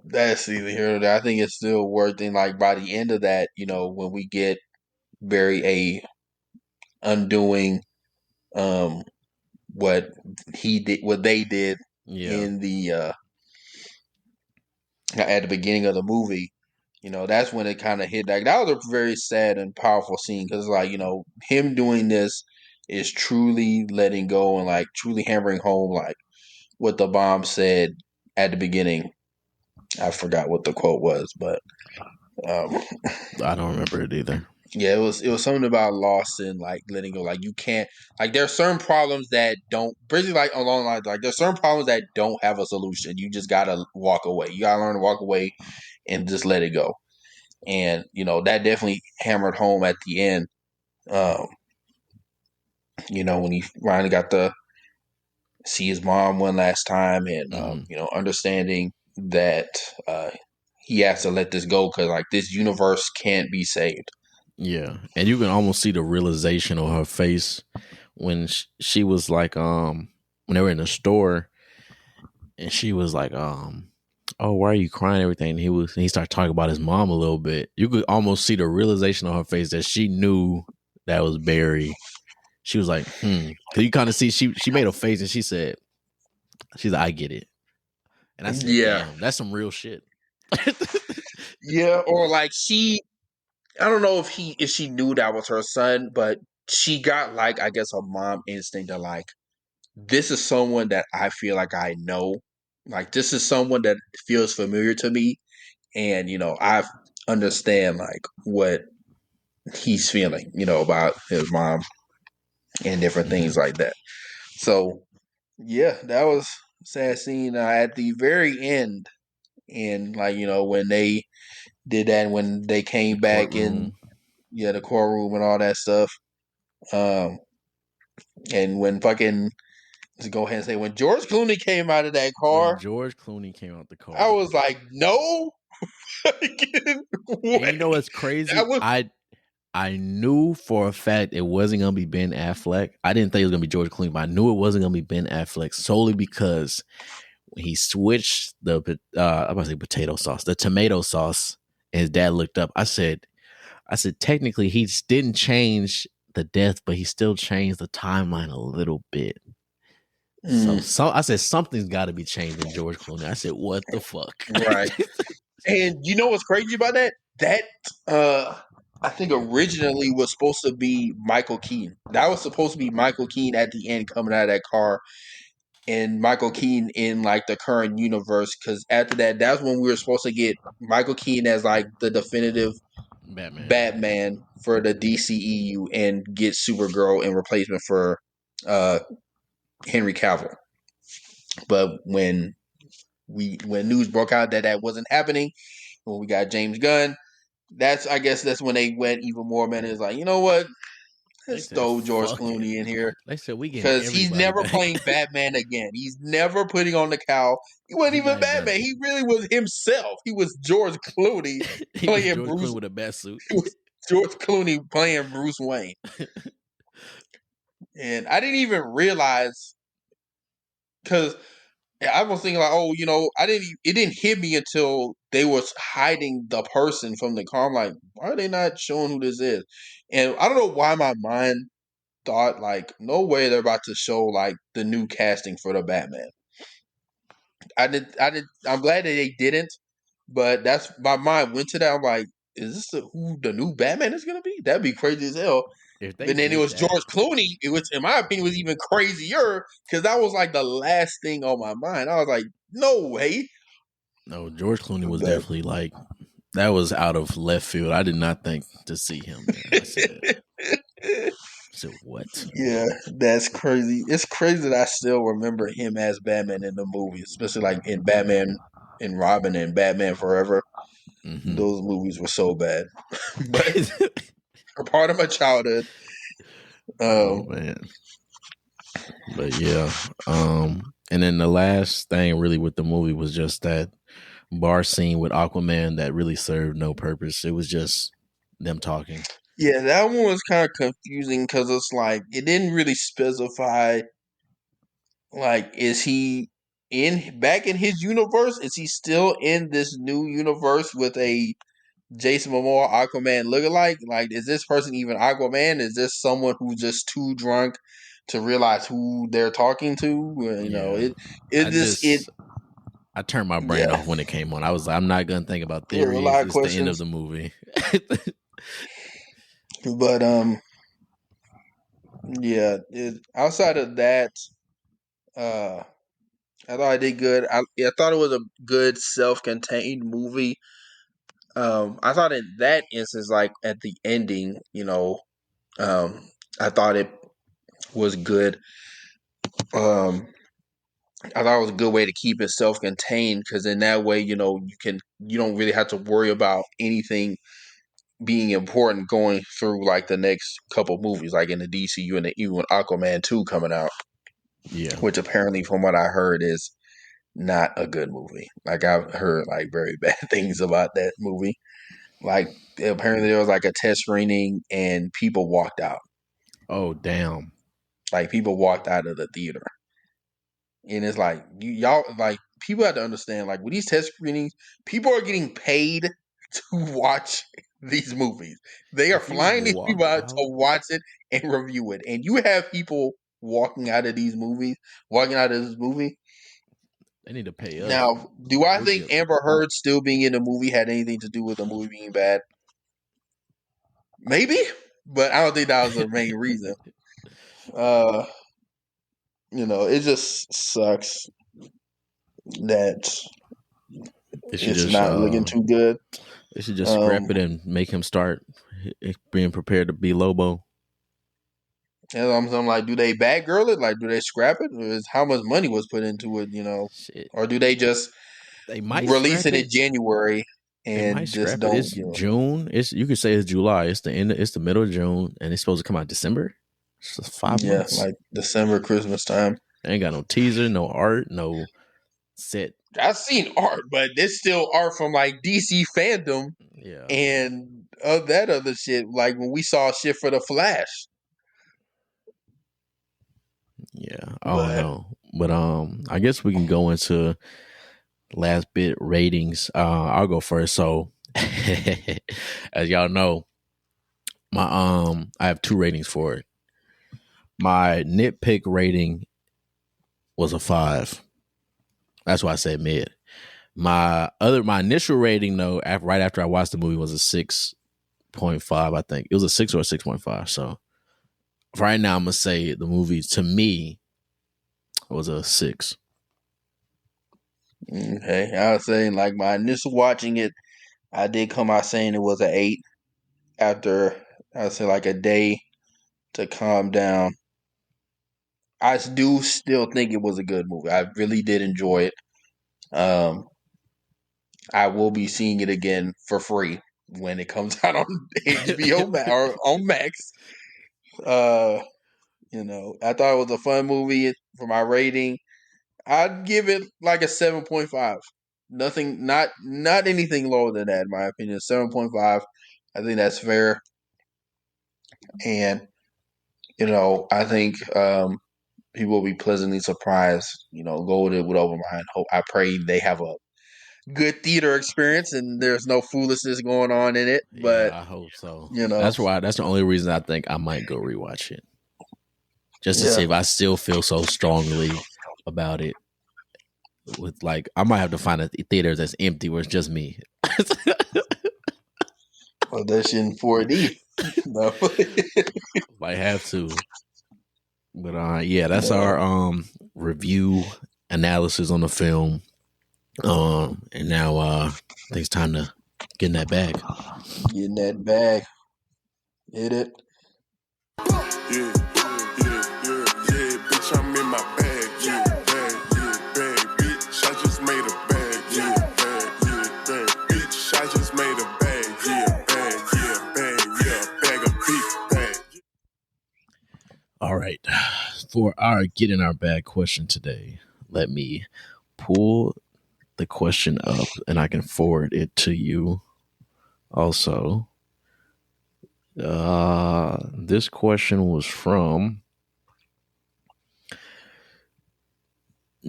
that's either here or there. I think it's still worth it. Like by the end of that, when we get very a undoing um what he did, what they did Yeah, in the at the beginning of the movie. That's when it kind of hit. Like that was a very sad and powerful scene because, like, him doing this is truly letting go and like truly hammering home like what the bomb said at the beginning. I forgot what the quote was, but um, I don't remember it either. yeah, it was something about loss and like letting go. Like you can't like there are certain problems that don't basically like along the lines like there's certain problems that don't have a solution. You just gotta walk away. You gotta learn to walk away and just let it go. And that definitely hammered home at the end. Um, when he finally got to see his mom one last time, and Hmm. understanding that he has to let this go because like this universe can't be saved. Yeah, and you can almost see the realization on her face when she was like, when they were in the store, and she was like, oh, why are you crying? Everything. And he started talking about his mom a little bit. You could almost see the realization on her face that she knew that was Barry. She was like, because you kind of see she made a face and she's like, I get it. And I said, Yeah, damn, that's some real shit. yeah, or like I don't know if she knew that was her son, but she got like I guess a mom instinct of like this is someone that I feel like I know. Like this is someone that feels familiar to me, and I understand like what he's feeling, about his mom and different things Hmm. like that. So yeah, that was a sad scene at the very end, and like when they did that, and when they The came back in, courtroom. yeah, the courtroom and all that stuff. Um, and when fucking let's go ahead and say when George Clooney came out of that When car, George Clooney came out the I car. was like, no, And you know wait, what's that crazy? was I knew for a fact it wasn't gonna be Ben Affleck. I didn't think it was gonna be George Clooney, but I knew it wasn't gonna be Ben Affleck solely because when he switched I'm about to say potato sauce, the tomato sauce, and his dad looked up. I said technically he didn't change the death, but he still changed the timeline a little bit. So, mm, I said something's got to be changed in George Clooney. I said, what the fuck? right. And you know what's crazy about that? That uh I think originally was supposed to be Michael Keaton. That was supposed to be Michael Keaton at the end coming out of that car, and Michael Keaton in like the current universe. Because after that, that's when we were supposed to get Michael Keaton as like the definitive Batman. Batman for the DCEU and get Supergirl in replacement for uh Henry Cavill. But when news broke out that that wasn't happening, when we got James Gunn, I guess that's when they went even more. Man, is like, you know what? They Let's said, throw George fuck it. Clooney in here They said, we getting because he's everybody never back. playing Batman again. He's never putting on the cowl. He wasn't He even not even, Batman. He really was himself. He was George Clooney he was playing George Bruce. Clooney with a bat suit. He was George Clooney playing Bruce Wayne, and I didn't even realize because I was thinking like, oh, I didn't. It didn't hit me until they was hiding the person from the car. I'm like, why are they not showing who this is? And I don't know why my mind thought like, no way they're about to show like the new casting for the Batman. I did. I'm glad that they didn't, but that's my mind went to that. I'm like, is this who the new Batman is gonna be? That'd be crazy as hell. if they But then it did was that, George Clooney. It was, in my opinion, was even crazier because that was like the last thing on my mind. I was like, no way. no, George Clooney was But definitely like that was out of left field. I did not think to see him there. I said what? yeah, that's crazy. It's crazy that I still remember him as Batman in the movie, especially like in Batman and Robin and Batman Forever. Mm-hmm. Those movies were so bad, but a part of my childhood. Oh Um, man. But yeah. And then the last thing really with the movie was just that bar scene with Aquaman that really served no purpose. It was just them talking. yeah, that one was kind of confusing because it's like it didn't really specify. Like, is he in back in his universe? Is he still in this new universe with a Jason Momoa Aquaman lookalike? Like, is this person even Aquaman? Is this someone who's just too drunk to realize who they're talking to? You know, Yeah. it I just it just I turned my brain yeah, off when it came on. I was like, I'm not gonna think about there were a lot theories. of It's the end of questions. the movie. But yeah, outside of that, uh, I thought I did good. I thought it was a good self-contained movie. I thought in that instance, like at the ending, I thought it was good. Um, I thought it was a good way to keep it self-contained because in that way, you don't really have to worry about anything being important going through like the next couple movies, like in the DCU and even Aquaman 2 coming out, Yeah. which apparently, from what I heard, is not a good movie. Like I've heard like very bad things about that movie. Like apparently there was like a test screening and people walked out. Oh damn. Like people walked out of the theater. And it's like y'all like people have to understand like with these test screenings, people are getting paid to watch these movies. They are If you flying these people walk out to out, watch it and review it. And you have people walking out of this movie. they need to pay us. Now, do I We'll think get Amber Heard still being in the movie had anything to do with the movie being bad? Maybe, but I don't think that was the main reason. Uh, it just sucks that they should it's just not looking too good. they should just Um, scrap it and make him start being prepared to be Lobo. and I'm like, do they bad girl it? Like, do they scrap it? Or is how much money was put into it? Shit. Or do they just They might release scrap it in it. January They might and just scrap it. don't, It's June. It's you could say it's July. It's the end. It's the middle of June, and it's supposed to come out December. It's just 5 months. like December, Christmas time. They ain't got no teaser, no art, no set. I've seen art, but it's still art from like DC fandom Yeah, and that other shit. Like when we saw shit for the Flash, yeah. I don't but know, but I guess we can go into last bit ratings. I'll go first. So, as y'all know, I have two ratings for it. My nitpick rating was a 5. That's why I said mid. My initial rating though, right after I watched the movie, was a 6.5. I think it was a 6 or a 6.5. So right now, I'm gonna say the movie to me was a 6. okay, I was saying like my initial watching it, I did come out saying it was an 8. After I would say like a day to calm down, I do still think it was a good movie. I really did enjoy it. Um, I will be seeing it again for free when it comes out on HBO or on Max. Uh, I thought it was a fun movie for my rating. I'd give it like a 7.5. Nothing, not anything lower than that, in my opinion. 7.5. I think that's fair, and I think people will be pleasantly surprised. Go with open mind. Hope I pray they have a good theater experience and there's no foolishness going on in it. Yeah, But I hope so. you know, That's why. That's the only reason I think I might go rewatch it, just to see yeah. if I still feel so strongly about it. With like, I might have to find a theater that's empty where it's just me. Well, that shit in 4D. No. Might have to. But yeah, that's No. our review analysis on the film. And now I think it's time to get in that bag. Getting that bag. Hit it. Yeah, bitch, I'm in my bag, yeah, bag, bitch, I just made a bag, yeah, bag, bitch, I just made a bag, yeah, bag of beef, bag. All right. For our get in our bag question today, let me pull the question up and I can forward it to you also. This question was from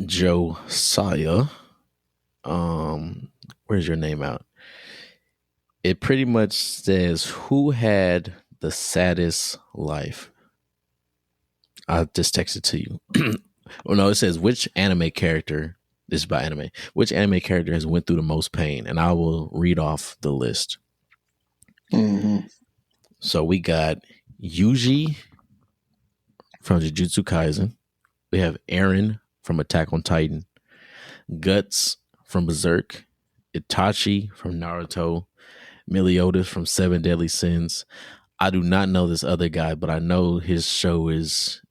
Josiah. Where's your name out? It pretty much says who had the saddest life. I just texted to you. Oh no, it says which anime character. This is by anime. Which anime character has went through the most pain? And I will read off the list. Mm-hmm. So we got Yuji from Jujutsu Kaisen. We have Eren from Attack on Titan. Guts from Berserk. Itachi from Naruto. Meliodas from Seven Deadly Sins. I do not know this other guy, but I know his show is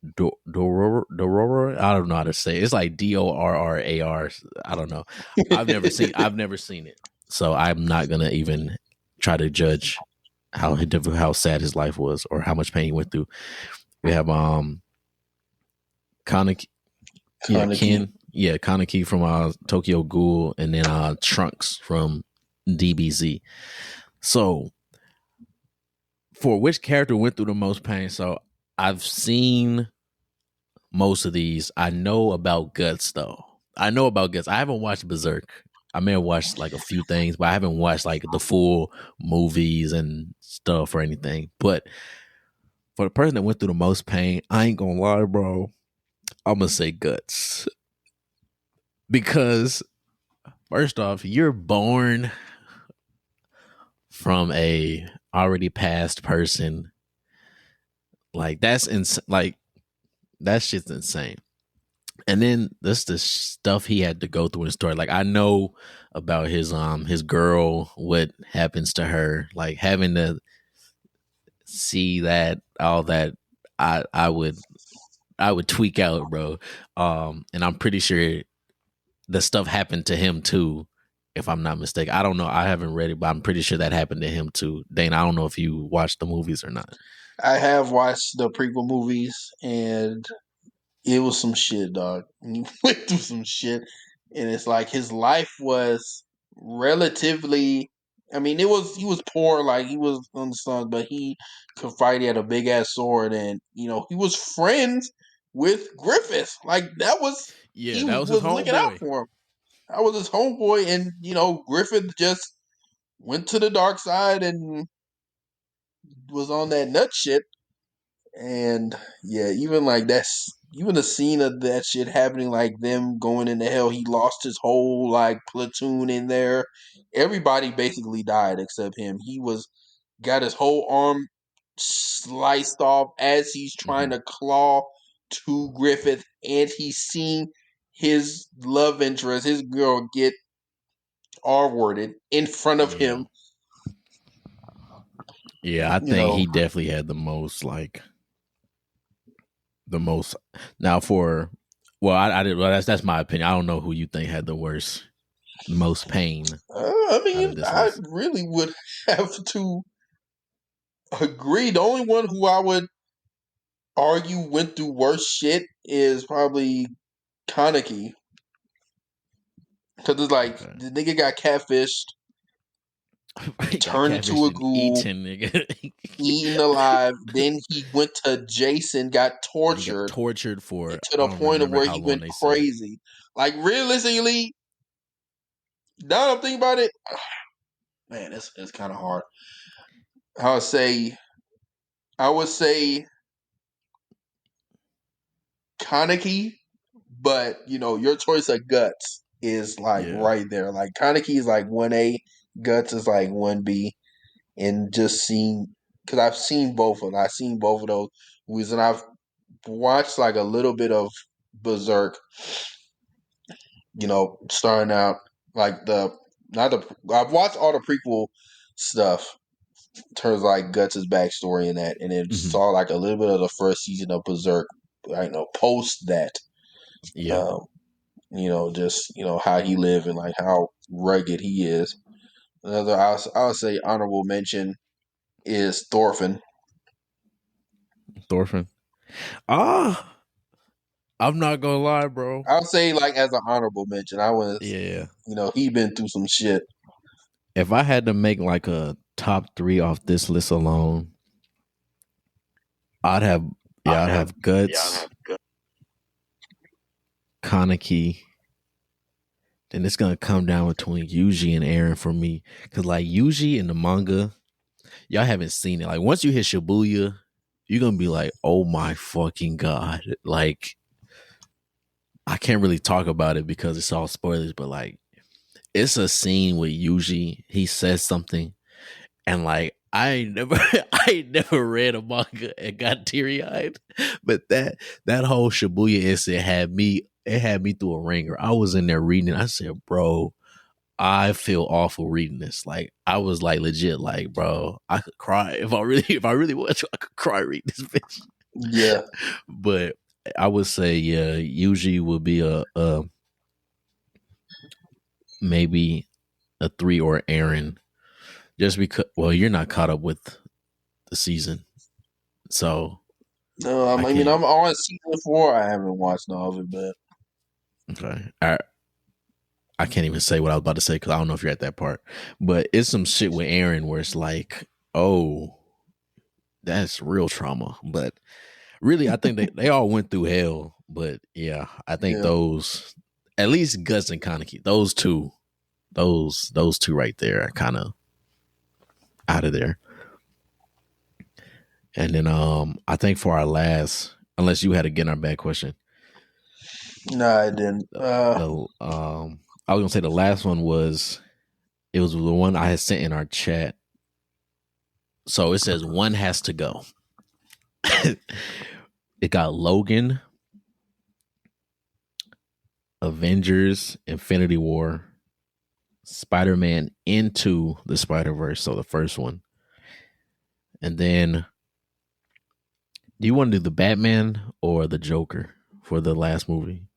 Dororo. I don't know how to say it. It's like Dorrar. I don't know. I've never seen it, so I'm not gonna even try to judge how sad his life was or how much pain he went through. We have Kaneki, Kaneki. Kaneki from Tokyo Ghoul, and then Trunks from DBZ. So for which character went through the most pain? So I've seen most of these. I know about Guts though. I know about Guts. I haven't watched Berserk. I may have watched like a few things, but I haven't watched like the full movies and stuff or anything. But for the person that went through the most pain, I ain't gonna lie, bro. I'm gonna say Guts. Because first off, you're born from a already passed person. Like that shit's insane. And then that's the stuff he had to go through in the story. Like I know about his girl, what happens to her, like having to see that all that I would tweak out, bro. And I'm pretty sure the stuff happened to him too, if I'm not mistaken. I don't know. I haven't read it, but I'm pretty sure that happened to him too. Dane, I don't know if you watched the movies or not. I have watched the prequel movies, and it was some shit, dog. He went through some shit, and it's like his life was relatively. I mean, he was poor, like he was on the sun, but he could fight. He had a big ass sword, and he was friends with Griffith. Like that was Yeah, he that was his was looking out homeboy. for him. I was his homeboy, and Griffith just went to the dark side and was on that nut shit. And yeah, even the scene of that shit happening, like them going into hell, he lost his whole like platoon in there. Everybody basically died except him. He was got his whole arm sliced off as he's trying Hmm. to claw to Griffith, and he's seen his love interest, his girl, get R-worded in front of Yeah. him. Yeah, I You think know, he definitely had the most. Now for I did. Well, that's my opinion. I don't know who you think had the worst, most pain I out mean, of this I list. really would have to agree. The only one who I would argue went through worse shit is probably Kaneki. Because it's like Okay. the nigga got catfished, He got turned into catfished a and ghoul, eaten, nigga. eaten alive. Then he went to Jason, got And he got tortured, tortured and for to I the don't point of remember where how he long went they said. crazy. Like realistically, now that I'm thinking about it, man, it's kind of hard. I would say, I would say Kaneki, but your choice of Guts is like Yeah. right there. Like Kaneki is like 1A, Guts is like 1B. and just seeing, because I've seen both of them. I've seen both of those movies, and I've watched like a little bit of Berserk. Starting out like the not the I've watched all the prequel stuff in terms of like Guts' backstory and that, and then Hmm. saw like a little bit of the first season of Berserk. I know post that, Yeah, um, just how he lived and like how rugged he is. Another I'll say honorable mention is Thorfinn. Thorfinn. Ah, I'm not gonna lie, bro. I'll say like as an honorable mention. I was, Yeah. he been through some shit. If I had to make like a top three off this list alone, I'd have I'd have Guts, Kaneki. Then it's gonna come down between Yuji and Aaron for me. Cause like Yuji in the manga, y'all haven't seen it. Like once you hit Shibuya, you're gonna be like, oh my fucking god. Like I can't really talk about it because it's all spoilers, but like it's a scene with Yuji. He says something, and like I ain't never I ain't never read a manga and got teary eyed. But that whole Shibuya incident had me through a ringer. I was in there reading it. I said, bro, I feel awful reading this. Like I was like legit, like, bro, I could cry if I really want to, I could cry reading this bitch. Yeah, But I would say, yeah, usually would be a maybe a three or Aaron. Just because well, you're not caught up with the season. So no, I I mean can't I'm on season 4. I haven't watched all of it, but okay. I can't even say what I was about to say because I don't know if you're at that part. But it's some shit with Aaron where it's like, oh, that's real trauma. But really, I think they all went through hell. But yeah, I think yeah. those at least Guts and Kaneki, those two right there are kind of out of there. And then I think for our last, unless you had a get our bad question, No, I didn't. the I was gonna say the last one was it was the one I had sent in our chat. So it says one has to go. It got Logan, Avengers, Infinity War, Spider Man Into the Spider Verse. So the first one, and then do you want to do the Batman or the Joker for the last movie?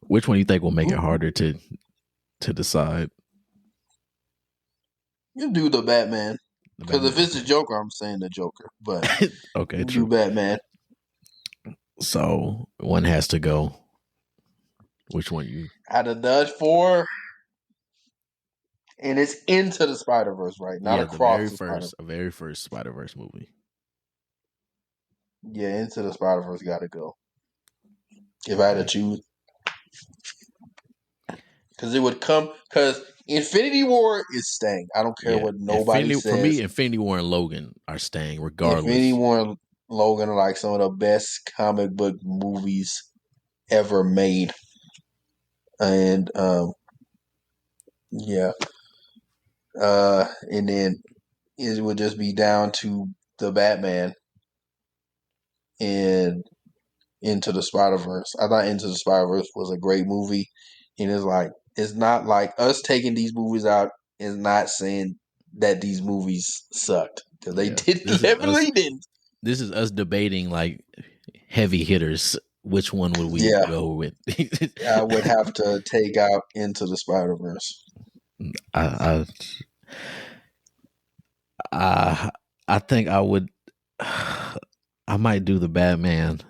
Which one do you think will make it harder to decide? You do the Batman. The Because if Batman. it's the Okay. Joker, I'm saying the Joker. But Okay. you do True. Batman. So one has to go. Which one you? Out of the 4, and it's into the Spider Verse, right? Not Yeah, across the Spider. very first Spider Verse movie. Yeah, into the Spider Verse got to go. If I had to Okay. choose, because it would come. Because Infinity War is staying. I don't care Yeah, what nobody Infinity for me, says. Infinity War and Logan are staying Infinity regardless. War and Logan are like some of the best comic book movies ever made, and yeah, and then it would just be down to the Batman and Into the Spider Verse. I thought Into the Spider Verse was a great movie, and it's not like us taking these movies out is not saying that these movies sucked because they Yeah, did definitely didn't. this is us debating like heavy hitters. Which one would we Yeah, go with? I would have to take out Into the Spider Verse. I, I I think I would. I might do the Batman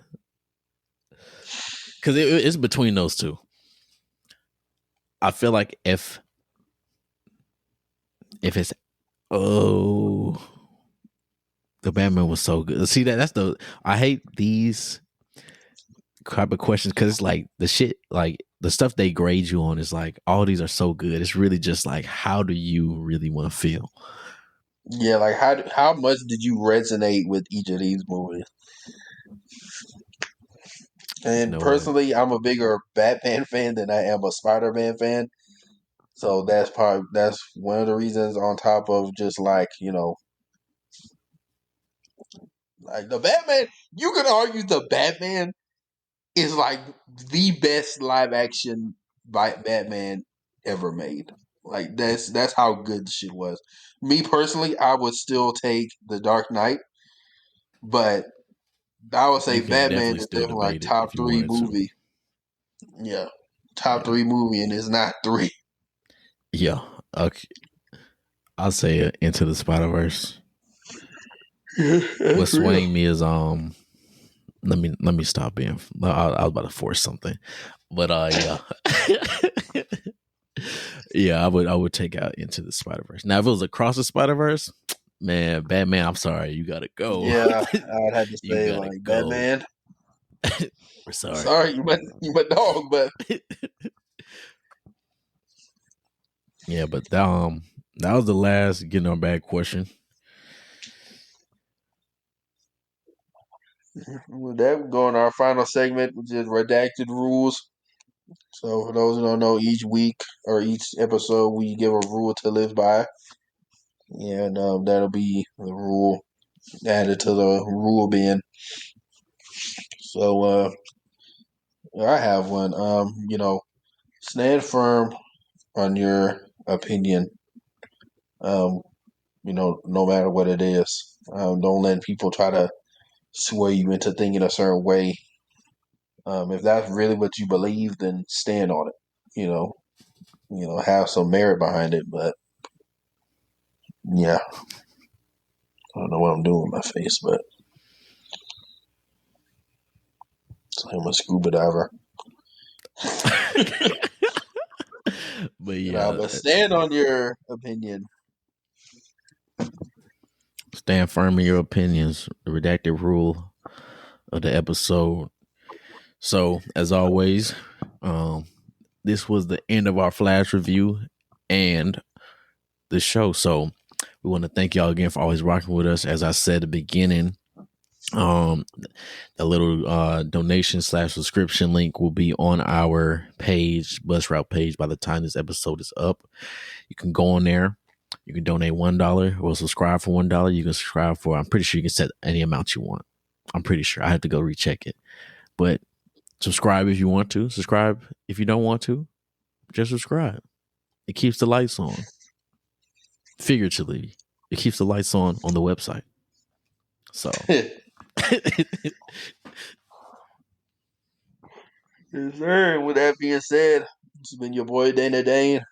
because it's between those two. I feel like if it's oh the Batman was so good. See that's the I hate these type of questions because it's like the shit like the stuff they grade you on is like all these are so good. It's really just like how do you really want to feel? Yeah, like how much did you resonate with each of these movies? You And know what? personally, I'm a bigger Batman fan than I am a Spider Man fan. So that's one of the reasons. On top of just like like the Batman, you could argue the Batman is like the best live action Batman ever made. Like that's how good the shit was. Me personally, I would still take the Dark Knight, but I would say You can Batman definitely is still definitely like debate it top if you three wanted to. movie. Yeah, top Yeah. three movie, and it's not three. Yeah. Okay. I'll say it, Into the Spider Verse. What That's real. swaying me is let me stop being. I was about to force something, but yeah, yeah. I would take out Into the Spider Verse. Now, if it was across the Spider Verse, man, Batman. I'm sorry, you gotta go. Yeah, I'd have to You say gotta like go. Batman. We're sorry. Sorry, you my dog, but Yeah, but that was the last getting on bad question. with that, we go on our final segment, which is redacted rules. So for those who don't know, each week or each episode, we give a rule to live by, and that'll be the rule added to the rule bin. So I have one. Stand firm on your opinion. Um, no matter what it is. Don't let people try to sway you into thinking a certain way. If that's really what you believe, then stand on it. Have some merit behind it. But yeah, I don't know what I'm doing with my face, but I'm a scuba diver. But yeah, But stand on your opinion. stand firm in your opinions. The redacted rule of the episode. So, as always, um, this was the end of our flash review and the show. So, we want to thank y'all again for always rocking with us. As I said at the beginning, the little donation/subscription link will be on our page, bus route page, by the time this episode is up. You can go on there. You can donate $1 or subscribe for $1. You can subscribe for, I'm pretty sure you can set any amount you want. I'm pretty sure. I have to go recheck it. But subscribe if you want to. Subscribe if you don't want to. Just subscribe. It keeps the lights on. Figuratively, it keeps the lights on the website. So. Yes, sir. And with that being said, it's been your boy Dana Dane.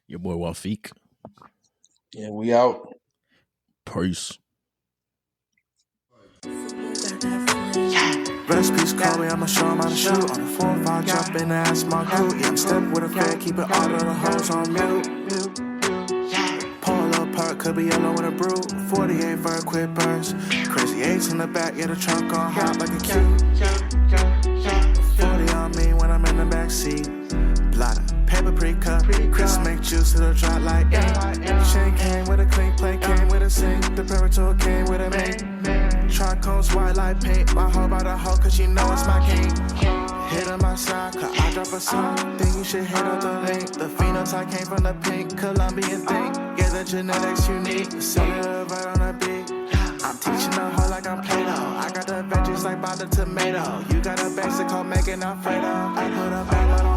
Your boy Feeq. And we out. Peace. Recipes call me, I'ma show 'em how to shoot. On the 4-5, jump in and ask my crew. Yeah, I'm stepping with a fat, keep it all of the hoes on mute. Pull a little perk, could be yellow with a brew. 48 for a quick burst. Crazy 8s in the back, yeah, the trunk on hot like a cue. 40 on me when I'm in the backseat. Blotter, paper pre-cut. Chris make juice, it'll drop like ink. Chain came with a clean plate, came with a sink. The Parator came with a mink. Tricones white like paint. My hoe by the hoe, cause you know it's my king. Hit on my side, cause I drop a song. Think you should hit up the link. The phenotype came from the pink Colombian thing. Yeah, the genetics unique. Cellular right on the beat. I'm teaching the hoe like I'm Play-Doh. I got the veggies like by the tomato. You got a basic hoe making Alfredo. I put a bag on